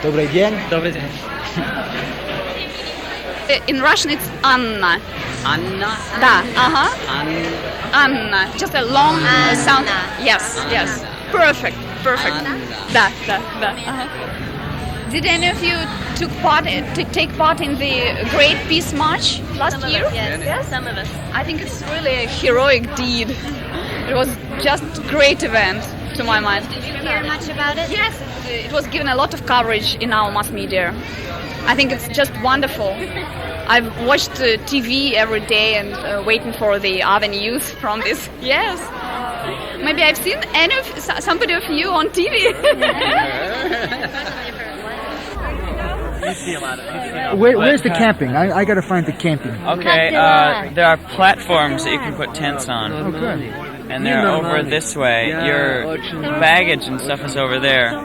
Добрый день. Добрый день. In Russian it's Anna. Anna? Da, Anna. Anna. Just a long sound. Yes, yes. Perfect. Da. Did any of you take part in the Great Peace March last year? Yes, some of us. I think it's really a heroic deed. It was just a great event, to my mind. Did you hear much about it? Yes, it was given a lot of coverage in our mass media. I think it's just wonderful. I've watched TV every day and waiting for the other news from this. Yes. Maybe I've seen somebody of you on TV. Where's the camping? I got to find the camping. Okay, there are platforms that you can put tents on. Oh, good. And they're over this way. Your baggage and stuff is over there.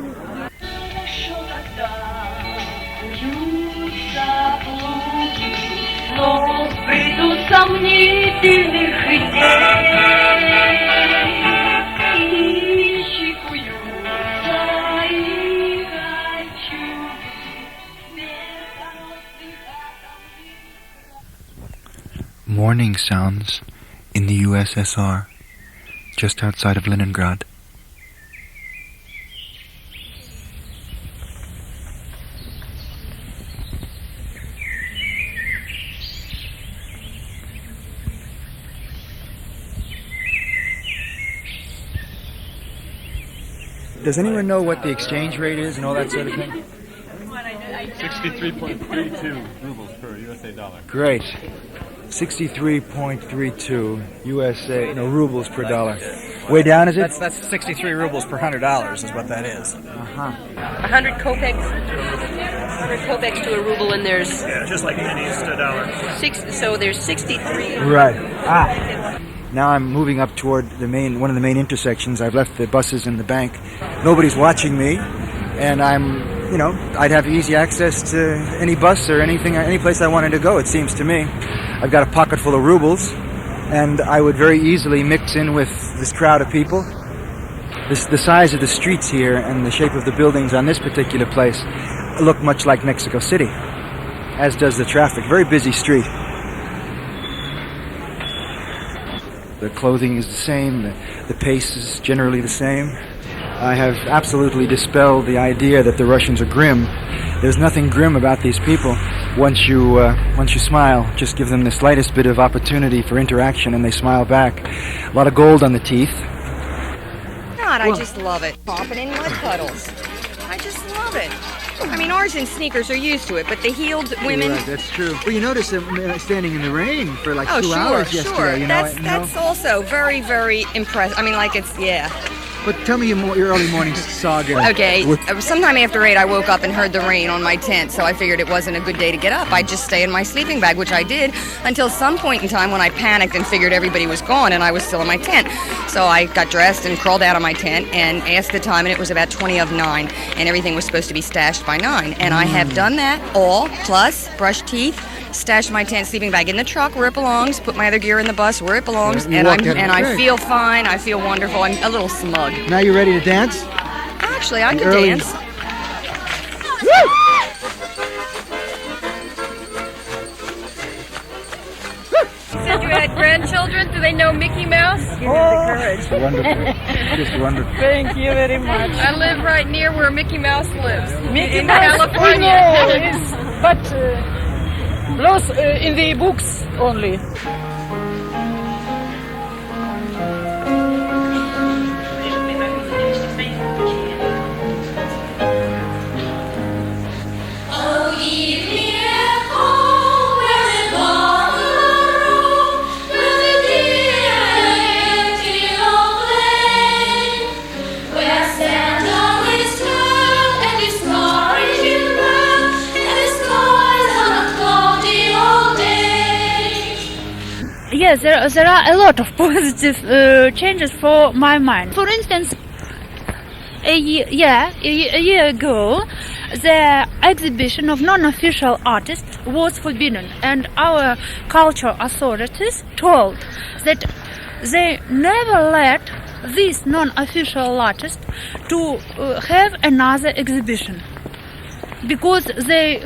Morning sounds in the USSR, just outside of Leningrad. Does anyone know what the exchange rate is and all that sort of thing? 63.32 rubles per USA dollar. Great. 63.32 USA, rubles per dollar. Way down, is it? That's 63 rubles per $100 is what that is. 100 kopecks. 100 kopecks to a ruble, and there's just like pennies to a dollar. So there's 63. Right. Now I'm moving up toward one of the main intersections. I've left the buses in the bank. Nobody's watching me, and I'd have easy access to any bus or anything, any place I wanted to go, it seems to me. I've got a pocket full of rubles, and I would very easily mix in with this crowd of people. The size of the streets here and the shape of the buildings on this particular place look much like Mexico City, as does the traffic. Very busy street. The clothing is the same, the pace is generally the same. I have absolutely dispelled the idea that the Russians are grim. There's nothing grim about these people. Once you smile, just give them the slightest bit of opportunity for interaction and they smile back. A lot of gold on the teeth. God, I just love it. Popping in mud puddles. I just love it. I mean, ours in sneakers are used to it, but the heeled women... Right, that's true. Well, you notice them standing in the rain for like 2 hours yesterday. Sure. That's also very, very impressive. I mean, yeah. But tell me your early morning saga. Okay, sometime after 8 I woke up and heard the rain on my tent, so I figured it wasn't a good day to get up. I'd just stay in my sleeping bag, which I did, until some point in time when I panicked and figured everybody was gone and I was still in my tent. So I got dressed and crawled out of my tent and asked the time, and it was about 20 of 9, and everything was supposed to be stashed by 9. And I have done that all, plus brushed teeth, stashed my tent sleeping bag in the truck where it belongs, put my other gear in the bus where it belongs, and I feel fine, I feel wonderful, I'm a little smug. Now you ready to dance? Actually, I can dance. Said you had grandchildren. Do they know Mickey Mouse? Wonderful. Just wonderful. Thank you very much. I live right near where Mickey Mouse lives. In California. But close in the books only. Yes, there are a lot of positive changes for my mind. For instance, a year ago, the exhibition of non-official artists was forbidden, and our cultural authorities told that they never let these non-official artists to have another exhibition, because they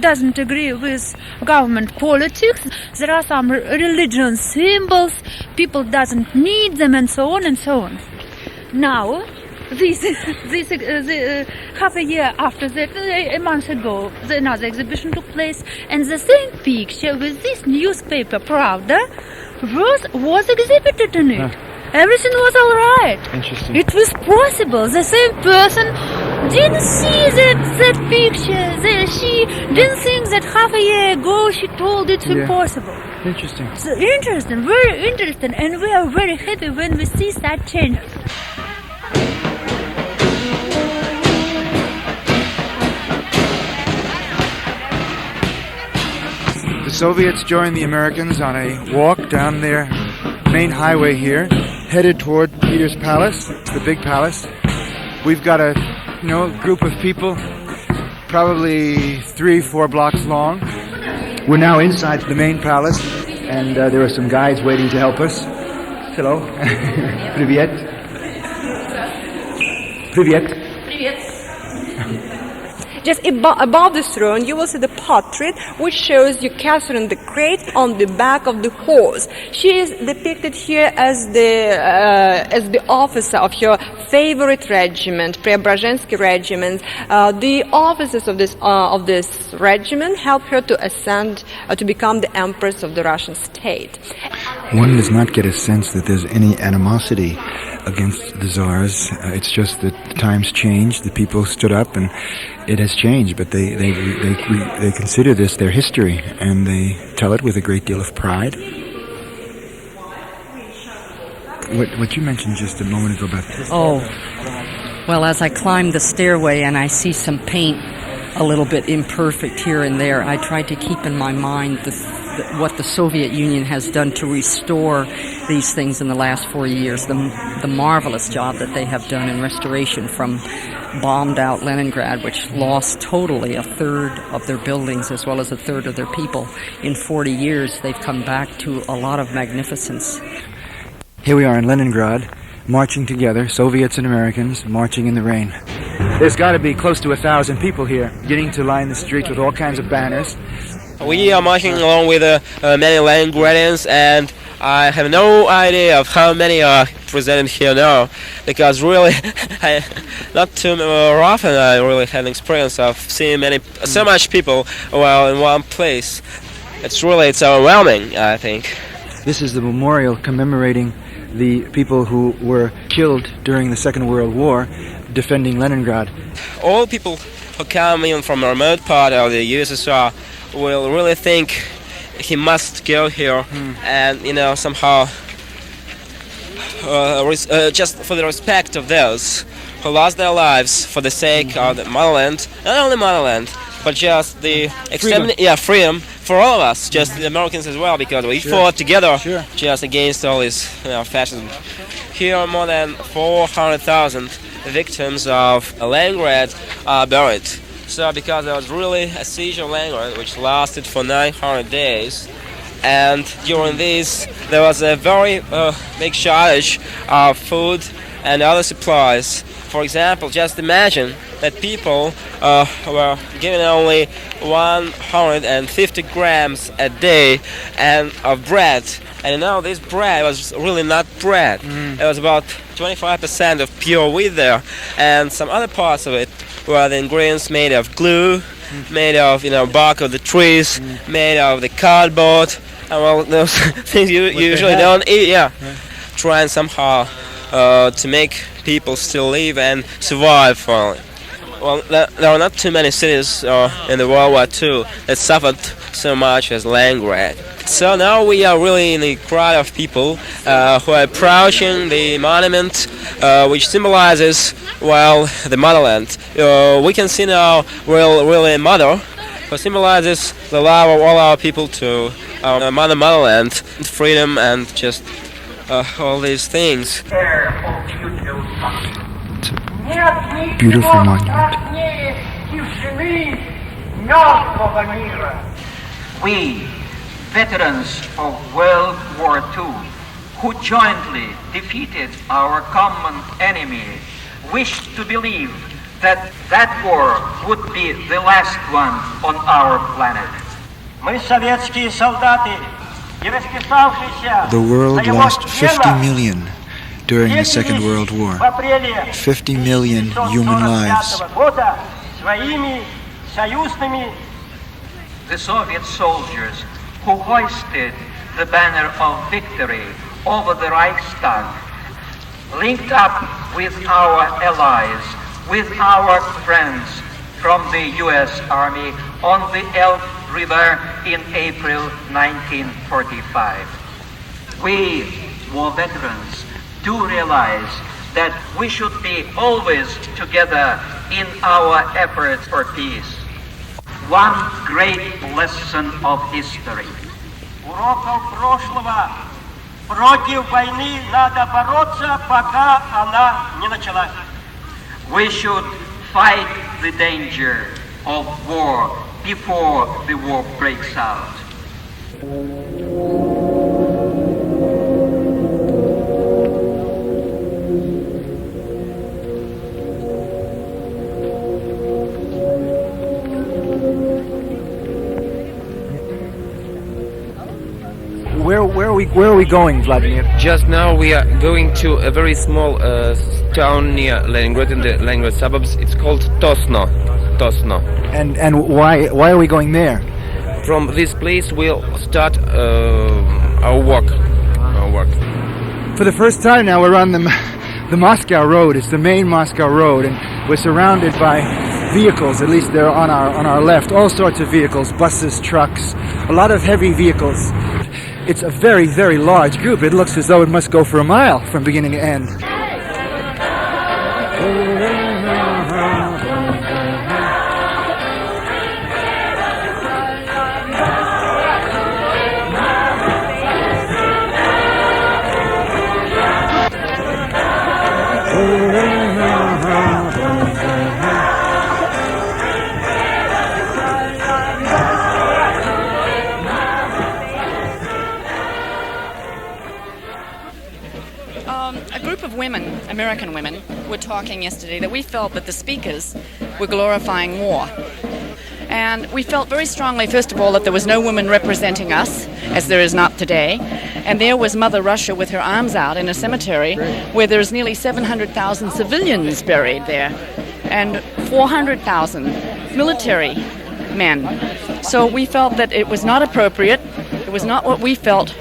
doesn't agree with government politics. There are some religious symbols, people doesn't need them, and so on and so on. Now, this half a year after that, a month ago, another exhibition took place, and the same picture with this newspaper Pravda was exhibited in it. Everything was all right. Interesting. It was possible. The same person didn't see that picture. She didn't think that half a year ago she told it's impossible. Interesting. So interesting, very interesting, and we are very happy when we see such changes. The Soviets joined the Americans on a walk down their main highway here, headed toward Peter's Palace, the big palace. We've got a group of people, probably 3-4 blocks long. We're now inside the main palace, and there are some guides waiting to help us. Hello. Привет. Привет. Just above the throne, you will see the portrait, which shows you Catherine the Great on the back of the horse. She is depicted here as the officer of her favorite regiment, Preobrazhensky regiment. The officers of this regiment help her to ascend to become the empress of the Russian state. One does not get a sense that there's any animosity against the czars. It's just that the times changed, the people stood up, and it has changed. But they consider this their history, and they tell it with a great deal of pride. What you mentioned just a moment ago about this. Oh, well, as I climb the stairway and I see some paint a little bit imperfect here and there, I try to keep in my mind what the Soviet Union has done to restore these things in the last 4 years, the marvelous job that they have done in restoration from bombed out Leningrad, which lost totally a third of their buildings as well as a third of their people. In 40 years, they've come back to a lot of magnificence. Here we are in Leningrad, marching together, Soviets and Americans, marching in the rain. There's got to be close to 1,000 people here, beginning to line the streets with all kinds of banners. We are marching along with many Leningradians, and I have no idea of how many are presented here now, because really, not too often I really had an experience of seeing so much people in one place. It's overwhelming, I think. This is the memorial commemorating the people who were killed during the Second World War defending Leningrad. All people who come in from a remote part of the USSR will really think he must go here and, somehow just for the respect of those who lost their lives for the sake of the motherland, not only motherland, but just the freedom for all of us, just the Americans as well, because we fought together just against all this fascism. Here are more than 400,000 victims of Leningrad are buried. So because there was really a siege of Leningrad which lasted for 900 days, and during this there was a very big shortage of food and other supplies. For example, just imagine that people were given only 150 grams a day of bread. And this bread was really not bread. It was about 25% of pure wheat there, and some other parts of it were the ingredients made of glue, made of bark of the trees, made of the cardboard, and those things you usually don't eat. Trying somehow to make people still live and survive finally. Well, there are not too many cities in the World War II that suffered so much as Leningrad. So now we are really in a crowd of people who are approaching the monument which symbolizes, the motherland. We can see now really a mother who symbolizes the love of all our people to our motherland, freedom, and just all these things. Beautiful monument. We, veterans of World War II, who jointly defeated our common enemy, wish to believe that that war would be the last one on our planet. The world lost 50 million during the Second World War. 50 million human lives. The Soviet soldiers who hoisted the banner of victory over the Reichstag linked up with our allies, with our friends from the U.S. Army on the Elbe River in April 1945. We, war veterans, do realize that we should be always together in our efforts for peace. One great lesson of history. Уроков прошлого. Против войны надо бороться, пока она не началась. We should fight the danger of war before the war breaks out. Where are we going, Vladimir? Just now we are going to a very small town near Leningrad, in the Leningrad suburbs. It's called Tosno. And why are we going there? From this place we'll start our walk. For the first time now we're on the Moscow road. It's the main Moscow road, and we're surrounded by vehicles. At least they're on our left. All sorts of vehicles, buses, trucks, a lot of heavy vehicles. It's a very, very large group. It looks as though it must go for a mile from beginning to end. A group of women, American women, were talking yesterday that we felt that the speakers were glorifying war. And we felt very strongly, first of all, that there was no woman representing us, as there is not today. And there was Mother Russia with her arms out in a cemetery where there's nearly 700,000 civilians buried there and 400,000 military men. So we felt that it was not appropriate. It was not what we felt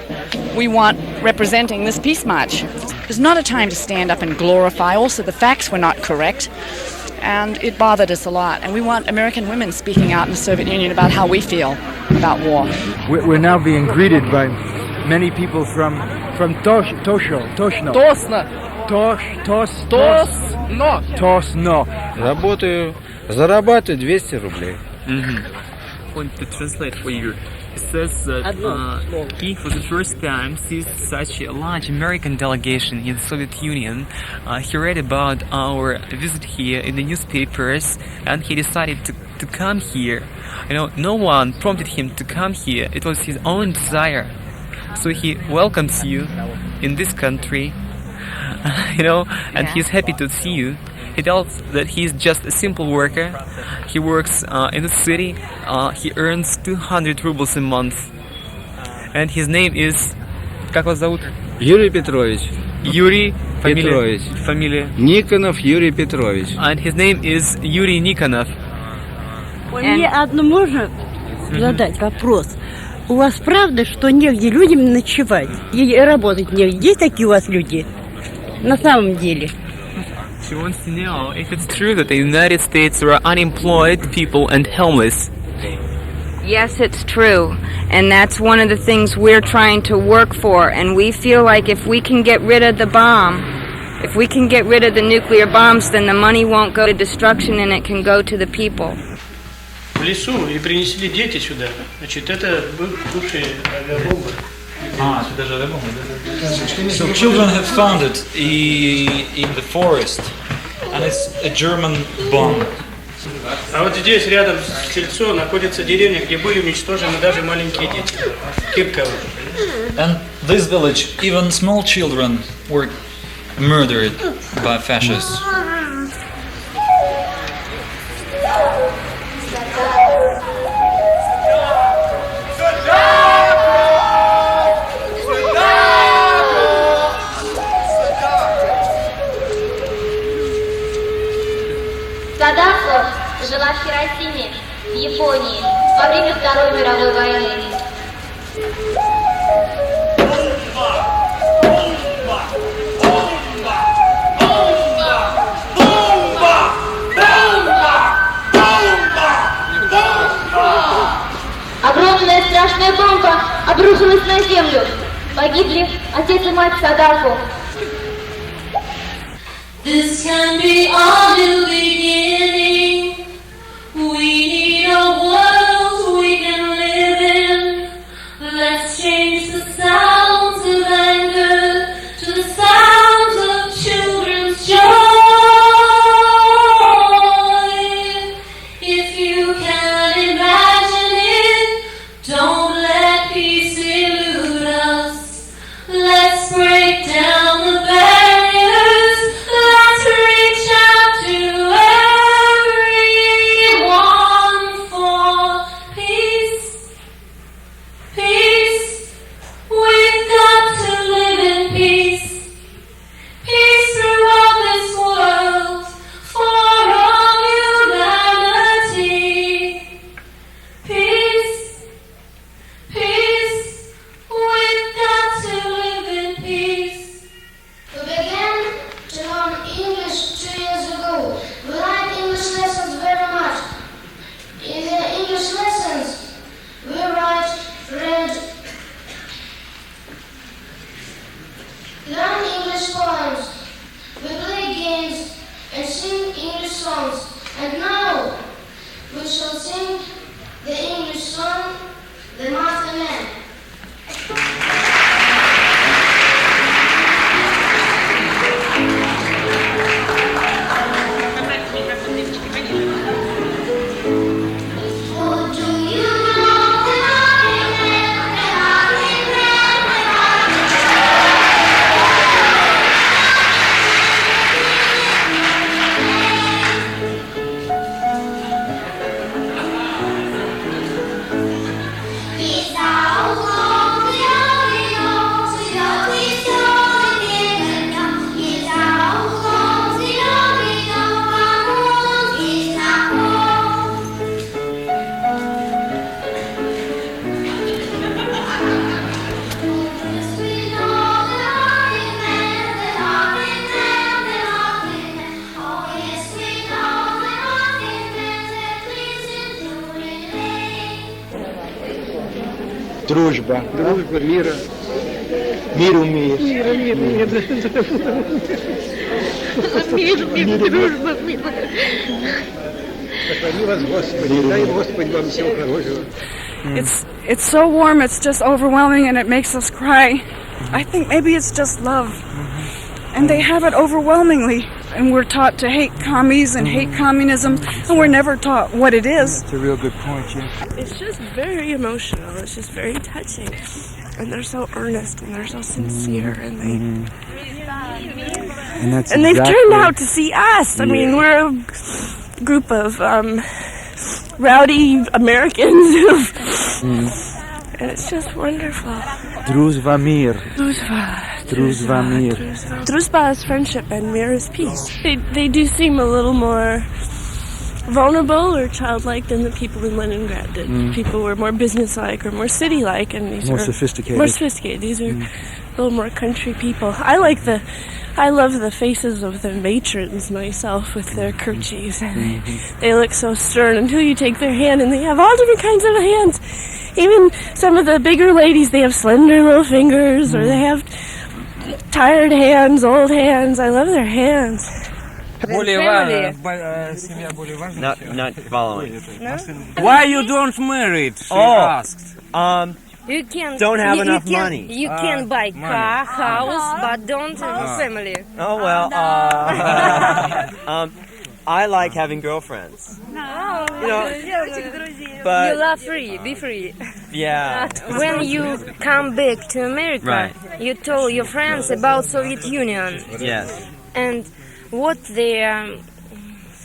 we want representing this peace march. There's not a time to stand up and glorify. Also, the facts were not correct, and it bothered us a lot. And we want American women speaking out in the Soviet Union about how we feel about war. We're now being greeted by many people from Tosno. Работаю, зарабатываю 200 рублей. Want to translate for you. It says that he, for the first time, sees such a large American delegation in the Soviet Union. He read about our visit here in the newspapers, and he decided to come here. You know, no one prompted him to come here. It was his own desire. So he welcomes you in this country, you know, and he's happy to see you. He tells that he's just a simple worker. He works in the city. He earns 200 rubles a month. And his name is... Как вас зовут? Юрий Петрович. Юрий Петрович. Фамилия? Никонов Юрий Петрович. And his name is Юрий Никонов. Мне одно можно задать вопрос. У вас правда, что негде людям ночевать и работать негде? Есть такие у вас люди? На самом деле? She wants to know if it's true that the United States there are unemployed people and homeless. Yes, it's true. And that's one of the things we're trying to work for. And we feel like if we can get rid of the bomb, if we can get rid of the nuclear bombs, then the money won't go to destruction and it can go to the people. лесу и принесли дети сюда. Значит, это бывшие авиабомбы. So children have found it in the forest, and it's a German bomb. А вот здесь рядом с Сельцо находится деревня, где были уничтожены даже маленькие дети. Кирково. And this village, even small children were murdered by fascists. Садако жила в Хиросиме, в Японии, во время Второй мировой войны. Огромная страшная бомба обрушилась на землю. Погибли отец и мать Садако. This can be our new beginning. We need a world we can live in. Let's change the sounds of anger to the sounds of children's joy. If you can imagine it, don't let peace elude us. Let's break down the barriers. Let's reach out to everyone for peace. Peace. We've got to live in peace. Peace throughout this world for all humanity. Peace. Peace. We've got to live in peace. We began to learn English 2 years ago. We like English lessons very much. In the English lessons, we write, read, learn English poems. We play games and sing English songs. And now we shall sing the English song, The Martha Man. Дружба, мира. Мир умеешь. Мир, дружба, мир. Сохрани вас, Господи, дай Господь вам всего хорошего. It's so warm, it's just overwhelming, and it makes us cry. I think maybe it's just love. And they have it overwhelmingly. And we're taught to hate commies and hate communism, and we're never taught what it is. That's a real good point, yeah. It's just very emotional. It's just very touching. And they're so earnest and they're so sincere, and they and they've turned out to see us. I mean, we're a group of rowdy Americans, and it's just wonderful. Дружба мир. Druzba мир. Druzba is friendship and mir is peace. They do seem a little more vulnerable or childlike than the people in Leningrad did. People were more businesslike or more city-like, and these more are sophisticated. More sophisticated. These are a little more country people. I love the faces of the matrons myself with their kerchiefs. And they look so stern until you take their hand, and they have all different kinds of hands. Even some of the bigger ladies, they have slender little fingers, or they have tired hands, old hands. I love their hands. Семья более важна. Not following. Why you don't marry? She asked. You can Don't have you enough can, money. You can buy car, house, but don't family. Oh well. I like having girlfriends. No, You know, but you love free, be free. yeah. When you come back to America, Right. you told your friends about Soviet Union Yes. and what they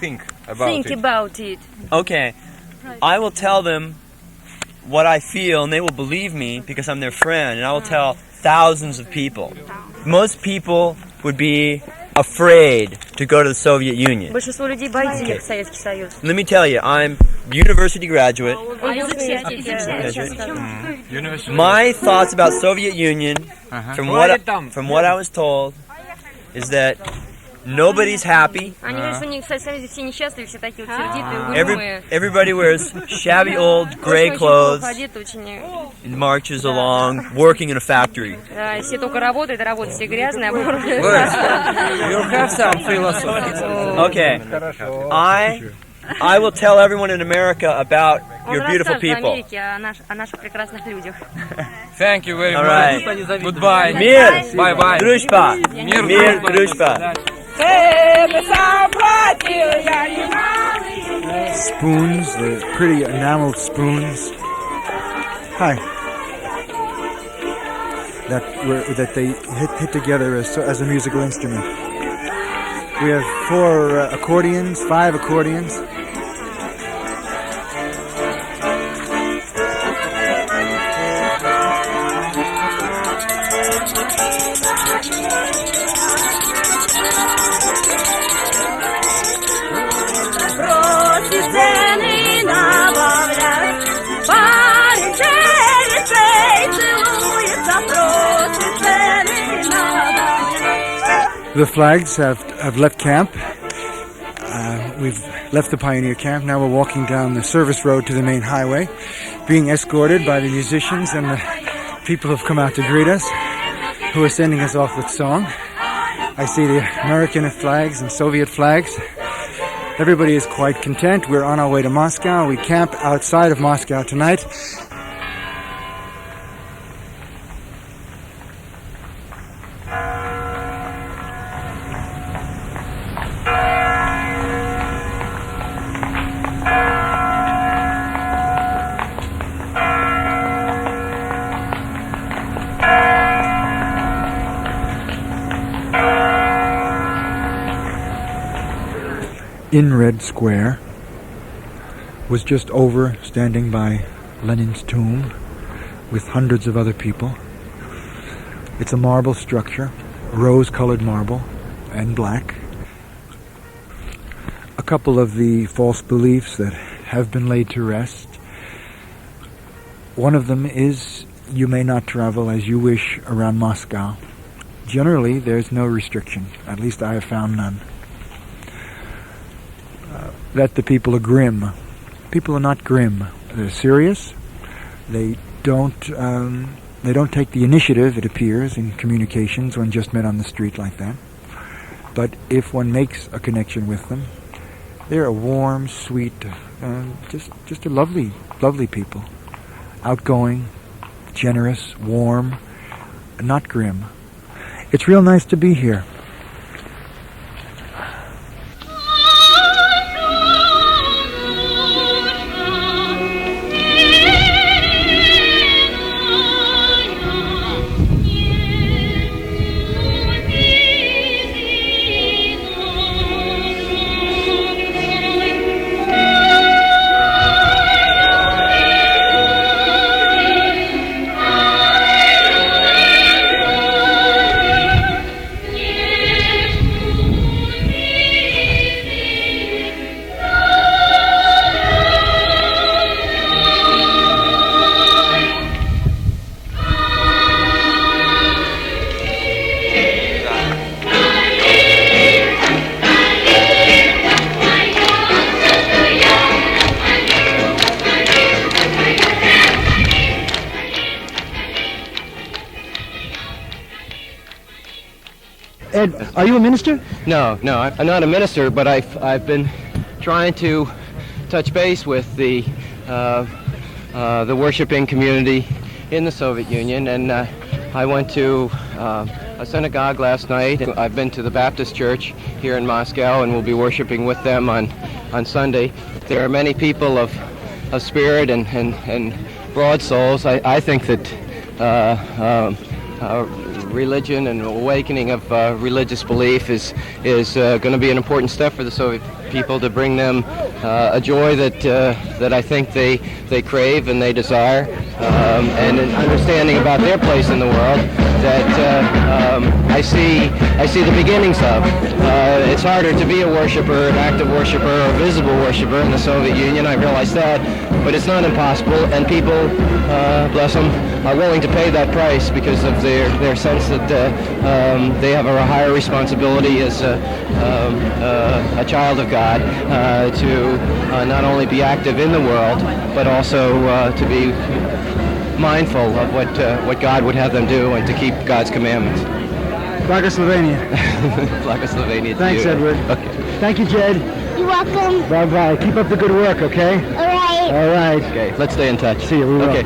Think think about it. Okay. I will tell them what I feel, and they will believe me because I'm their friend, and I will tell thousands of people. Most people would be afraid to go to the Soviet Union. Большинство людей боится ехать в Советский Союз. Let me tell you, I'm a university graduate. My thoughts about Soviet Union, from what I was told, is that nobody's happy. Они говорят, что они в Союзе все несчастливы, все такие вот сердитые, угрюмые. Everybody wears shabby old gray Очень clothes плохо одеты, очень. and marches along, working in a factory. Да, и все только работают, все грязные, оборванные. You have some philosophy. Okay, I will tell everyone in America about your beautiful people. О наших прекрасных людях. Thank you very All much. right. Goodbye. Мир. Bye bye. Дружба. Мир, дружба. Spoons, the pretty enameled spoons. Hi. That they hit together as a musical instrument. We have 5 accordions. The flags have left camp. We've left the Pioneer Camp. Now we're walking down the service road to the main highway, being escorted by the musicians and the people who have come out to greet us, who are sending us off with song. I see the American flags and Soviet flags. Everybody is quite content. We're on our way to Moscow. We camp outside of Moscow tonight. In Red Square was just over, standing by Lenin's tomb with hundreds of other people. It's a marble structure, rose-colored marble and black. A couple of the false beliefs that have been laid to rest. One of them is you may not travel as you wish around Moscow. Generally, there's no restriction. At least I have found none. That the people are grim. People are not grim. They're serious. They don't take the initiative, it appears, in communications when just met on the street like that. But if one makes a connection with them, they're a warm, sweet, just a lovely, lovely people. Outgoing, generous, warm, not grim. It's real nice to be here. Yeah. Ed, are you a minister? No, I'm not a minister, but I've been trying to touch base with the worshiping community in the Soviet Union, and I went to a synagogue last night. I've been to the Baptist Church here in Moscow, and we'll be worshiping with them on Sunday. There are many people of spirit and broad souls. I think that religion and awakening of religious belief is going to be an important step for the Soviet people, to bring them a joy that I think they crave and they desire, and an understanding about their place in the world that I see the beginnings of. It's harder to be a worshiper, an active worshiper, or a visible worshiper in the Soviet Union. I realize that, but it's not impossible, and people, bless them, are willing to pay that price because of their sense that they have a higher responsibility as a child of God to not only be active in the world, but also to be mindful of what God would have them do and to keep God's commandments. Blagoslovenia. Blagoslovenia. Thanks, Edward. Okay. Thank you, Jed. You're welcome. Bye-bye. Keep up the good work, okay? All right. All right. Okay, let's stay in touch. See you. We will. Okay.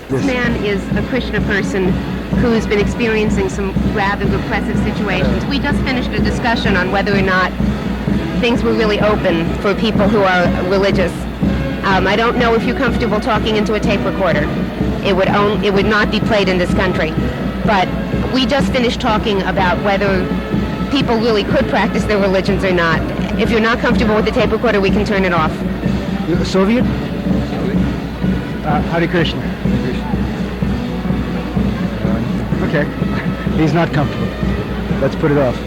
This man is a Krishna person who's been experiencing some rather repressive situations. We just finished a discussion on whether or not things were really open for people who are religious. I don't know if you're comfortable talking into a tape recorder. It would not be played in this country. But we just finished talking about whether people really could practice their religions or not. If you're not comfortable with the tape recorder, we can turn it off. You're a Soviet? Hare Krishna. Okay. He's not comfortable. Let's put it off.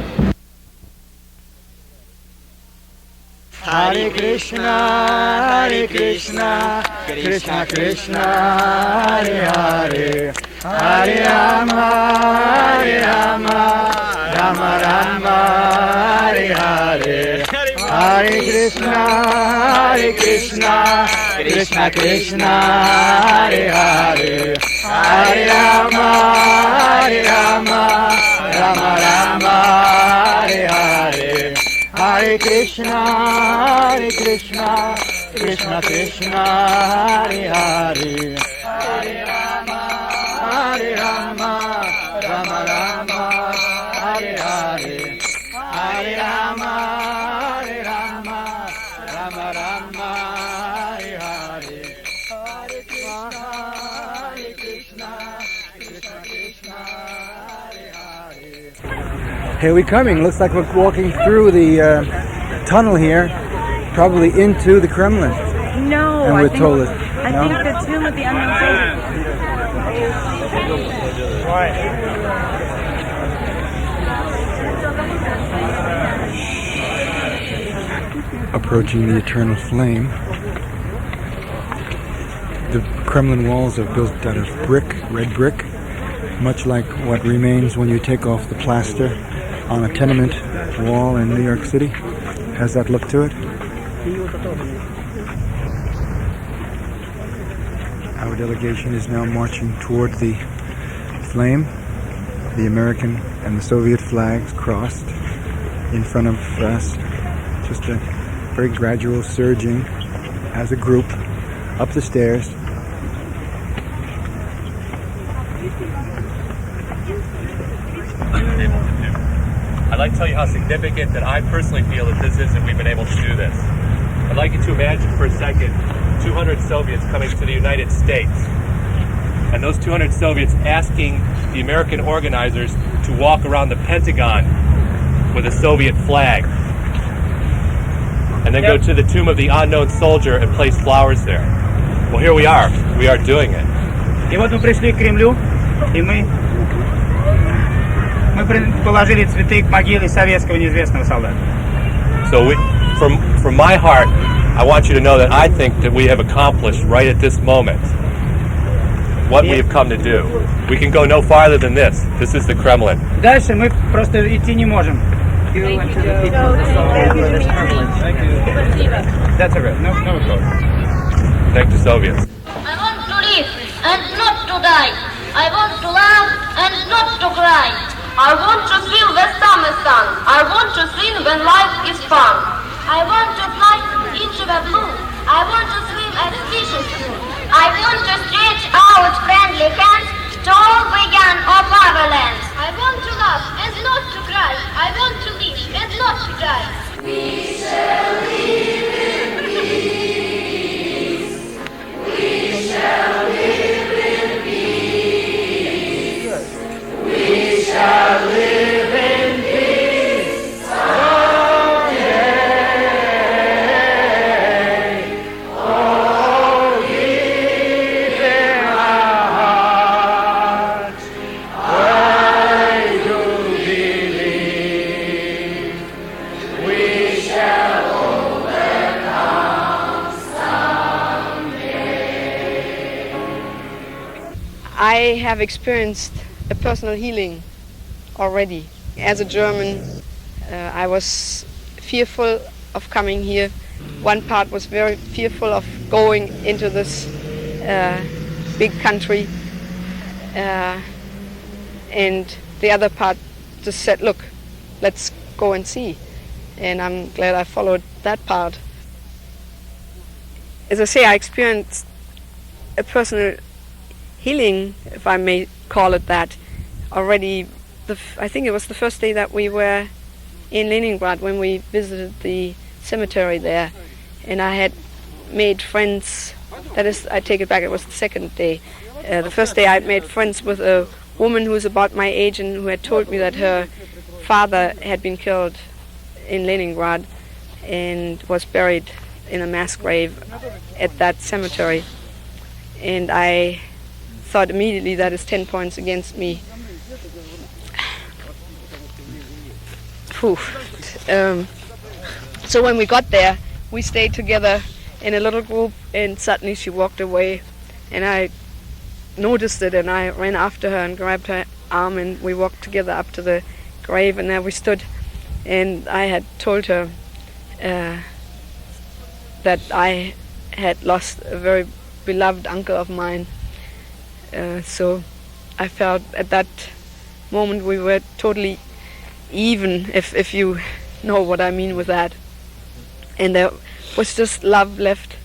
Hare Krishna, Krishna Krishna, Hare Hare, Hare Rama, Rama Rama, Hare Hare, Hare Krishna, Krishna Krishna, Hare Hare, Hare Rama, Rama Rama, Hare Hare, Hare Krishna, Krishna Krishna, Hare Hare, Hare Rama, Rama Rama, Hare Hare, Hare Rama, Rama Rama, Hare Hare, Hare Krishna, Krishna Krishna, Hare Hare. Here we're coming. Looks like we're walking through the tunnel here, probably into the Kremlin. No, and we're told it. I think the tomb of the unknown soldier. Approaching the eternal flame. The Kremlin walls are built out of brick, red brick, much like what remains when you take off the plaster on a tenement wall in New York City. Has that look to it? Our delegation is now marching toward the flame. The American and the Soviet flags crossed in front of us. Just a very gradual surging as a group up the stairs. I'd like to tell you how significant that I personally feel that this is that we've been able to do this. I'd like you to imagine for a second 200 Soviets coming to the United States, and those 200 Soviets asking the American organizers to walk around the Pentagon with a Soviet flag, and then go to the tomb of the unknown soldier and place flowers there. Well, here we are doing it. И вот мы пришли к Кремлю, и мы положили цветы к могиле советского неизвестного солдата. So from my heart, I want you to know that I think that we have accomplished right at this moment what we have come to do. We can go no farther than this. This is the Kremlin. Дальше мы просто идти не можем. you and to the people of the Soviets for this privilege. Thank you. That's it. No problem. Thank the Soviets. I want to live and not to die. I want to laugh and not to cry. I want to feel the summer sun. I want to sing when life is fun. I want to fly into the blue. I want to swim as fishes do. I want to stretch out friendly hands to all vegan of our lands. I want to laugh and not to cry. I want to live and not to die. We shall live in peace. We shall live in peace. We shall live in peace someday. Oh, deep in our hearts, I do believe we shall overcome someday. I have experienced a personal healing already. As a German, I was fearful of coming here. One part was very fearful of going into this big country, and the other part just said, look, let's go and see. And I'm glad I followed that part. As I say, I experienced a personal healing, if I may call it that, already. I think it was the first day that we were in Leningrad when we visited the cemetery there, and I had made friends. That is, I take it back, it was the second day. The first day I had made friends with a woman who was about my age and who had told me that her father had been killed in Leningrad and was buried in a mass grave at that cemetery. And I thought immediately that is 10 points against me. So when we got there, we stayed together in a little group, and suddenly she walked away, and I noticed it, and I ran after her and grabbed her arm, and we walked together up to the grave, and there we stood, and I had told her that I had lost a very beloved uncle of mine. So I felt at that moment we were totally even, if you know what I mean with that. And there was just love left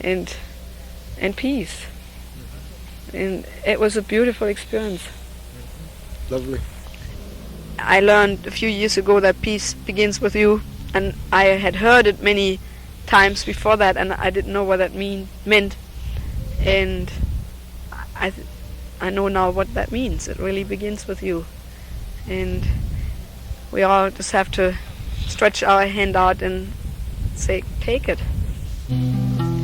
and peace. And it was a beautiful experience. Lovely. I learned a few years ago that peace begins with you, and I had heard it many times before that, and I didn't know what that meant. And I know now what that means. It really begins with you. And we all just have to stretch our hand out and say, take it.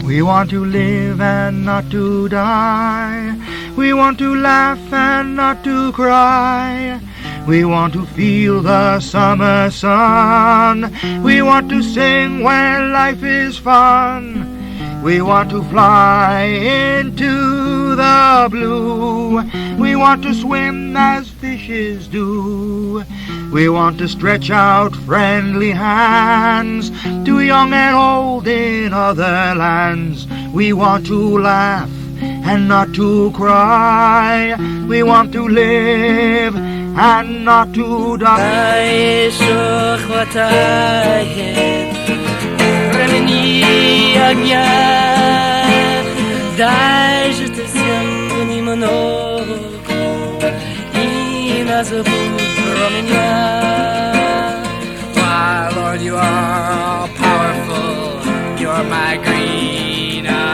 We want to live and not to die. We want to laugh and not to cry. We want to feel the summer sun. We want to sing when life is fun. We want to fly into the blue. We want to swim as fishes do. We want to stretch out friendly hands to young and old in other lands. We want to laugh and not to cry. We want to live and not to die. Дай же ты всем немного и назовут про меня. Why, Lord, you are all powerful. You're my green-eyed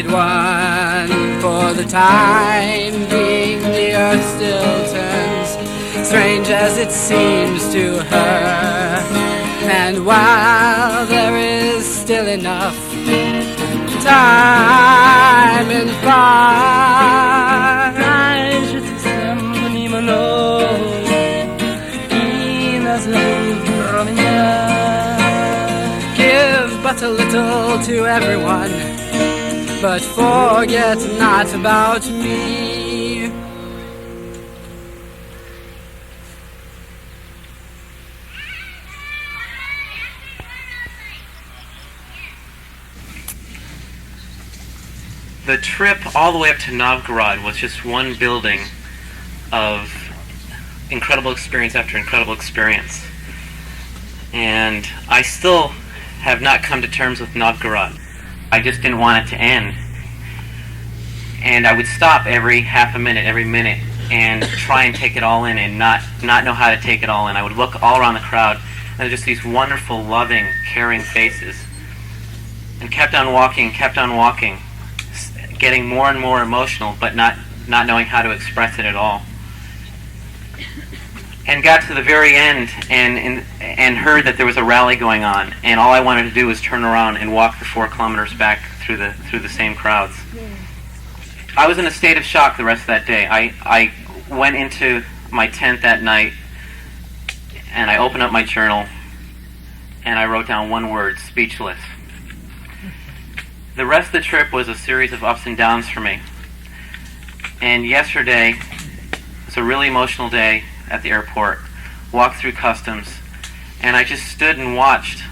one. For the time being, the earth still turns, strange as it seems to her. And while there is still enough time and far, Дай же ты всем немного и назовут про меня. give but a little to everyone, but forget not about me. The trip all the way up to Novgorod was just one building of incredible experience after incredible experience. And I still have not come to terms with Novgorod. I just didn't want it to end. And I would stop every half a minute, every minute, and try and take it all in and not know how to take it all in. I would look all around the crowd, and there were just these wonderful, loving, caring faces. And kept on walking, getting more and more emotional, but not knowing how to express it at all. And got to the very end and heard that there was a rally going on, and all I wanted to do was turn around and walk the 4 kilometers back through the same crowds. I was in a state of shock the rest of that day. I went into my tent that night, and I opened up my journal, and I wrote down one word: speechless. The rest of the trip was a series of ups and downs for me. And yesterday was a really emotional day at the airport. Walked through customs, and I just stood and watched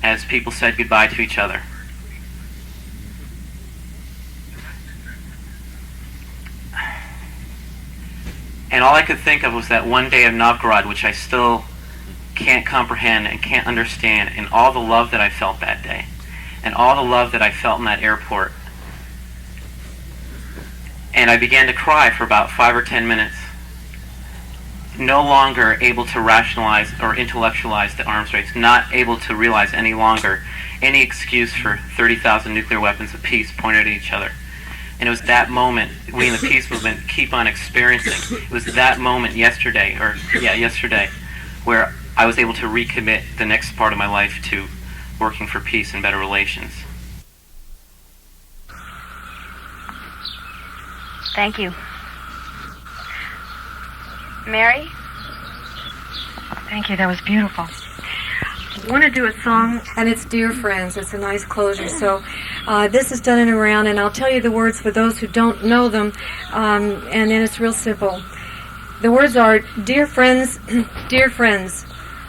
as people said goodbye to each other. And all I could think of was that one day of Novgorod, which I still can't comprehend and can't understand, and all the love that I felt that day, and all the love that I felt in that airport. And I began to cry for about 5 or 10 minutes, no longer able to rationalize or intellectualize the arms race, not able to realize any longer any excuse for 30,000 nuclear weapons apiece pointed at each other. And it was that moment we in the peace movement keep on experiencing. It was that moment yesterday, where I was able to recommit the next part of my life to working for peace and better relations. Thank you. Mary? Thank you, that was beautiful. I want to do a song, and it's Dear Friends. It's a nice closure. So this is done in a round, and I'll tell you the words for those who don't know them, and then it's real simple. The words are, Dear friends,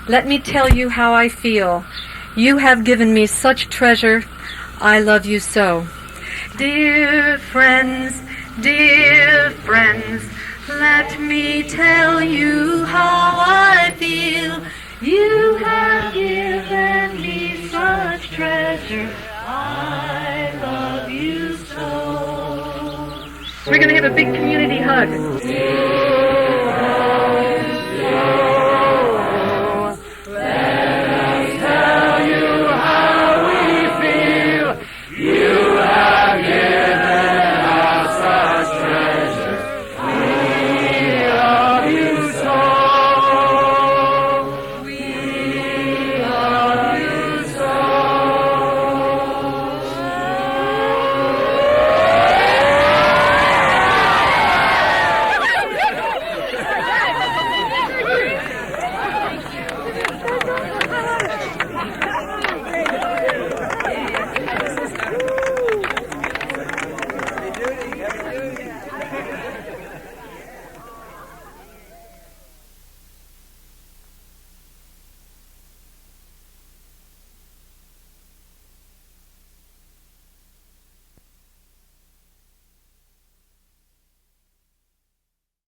let me tell you how I feel. You have given me such treasure. I love you so. Dear friends, let me tell you how I feel. You have given me such treasure. I love you so. We're going to have a big community hug.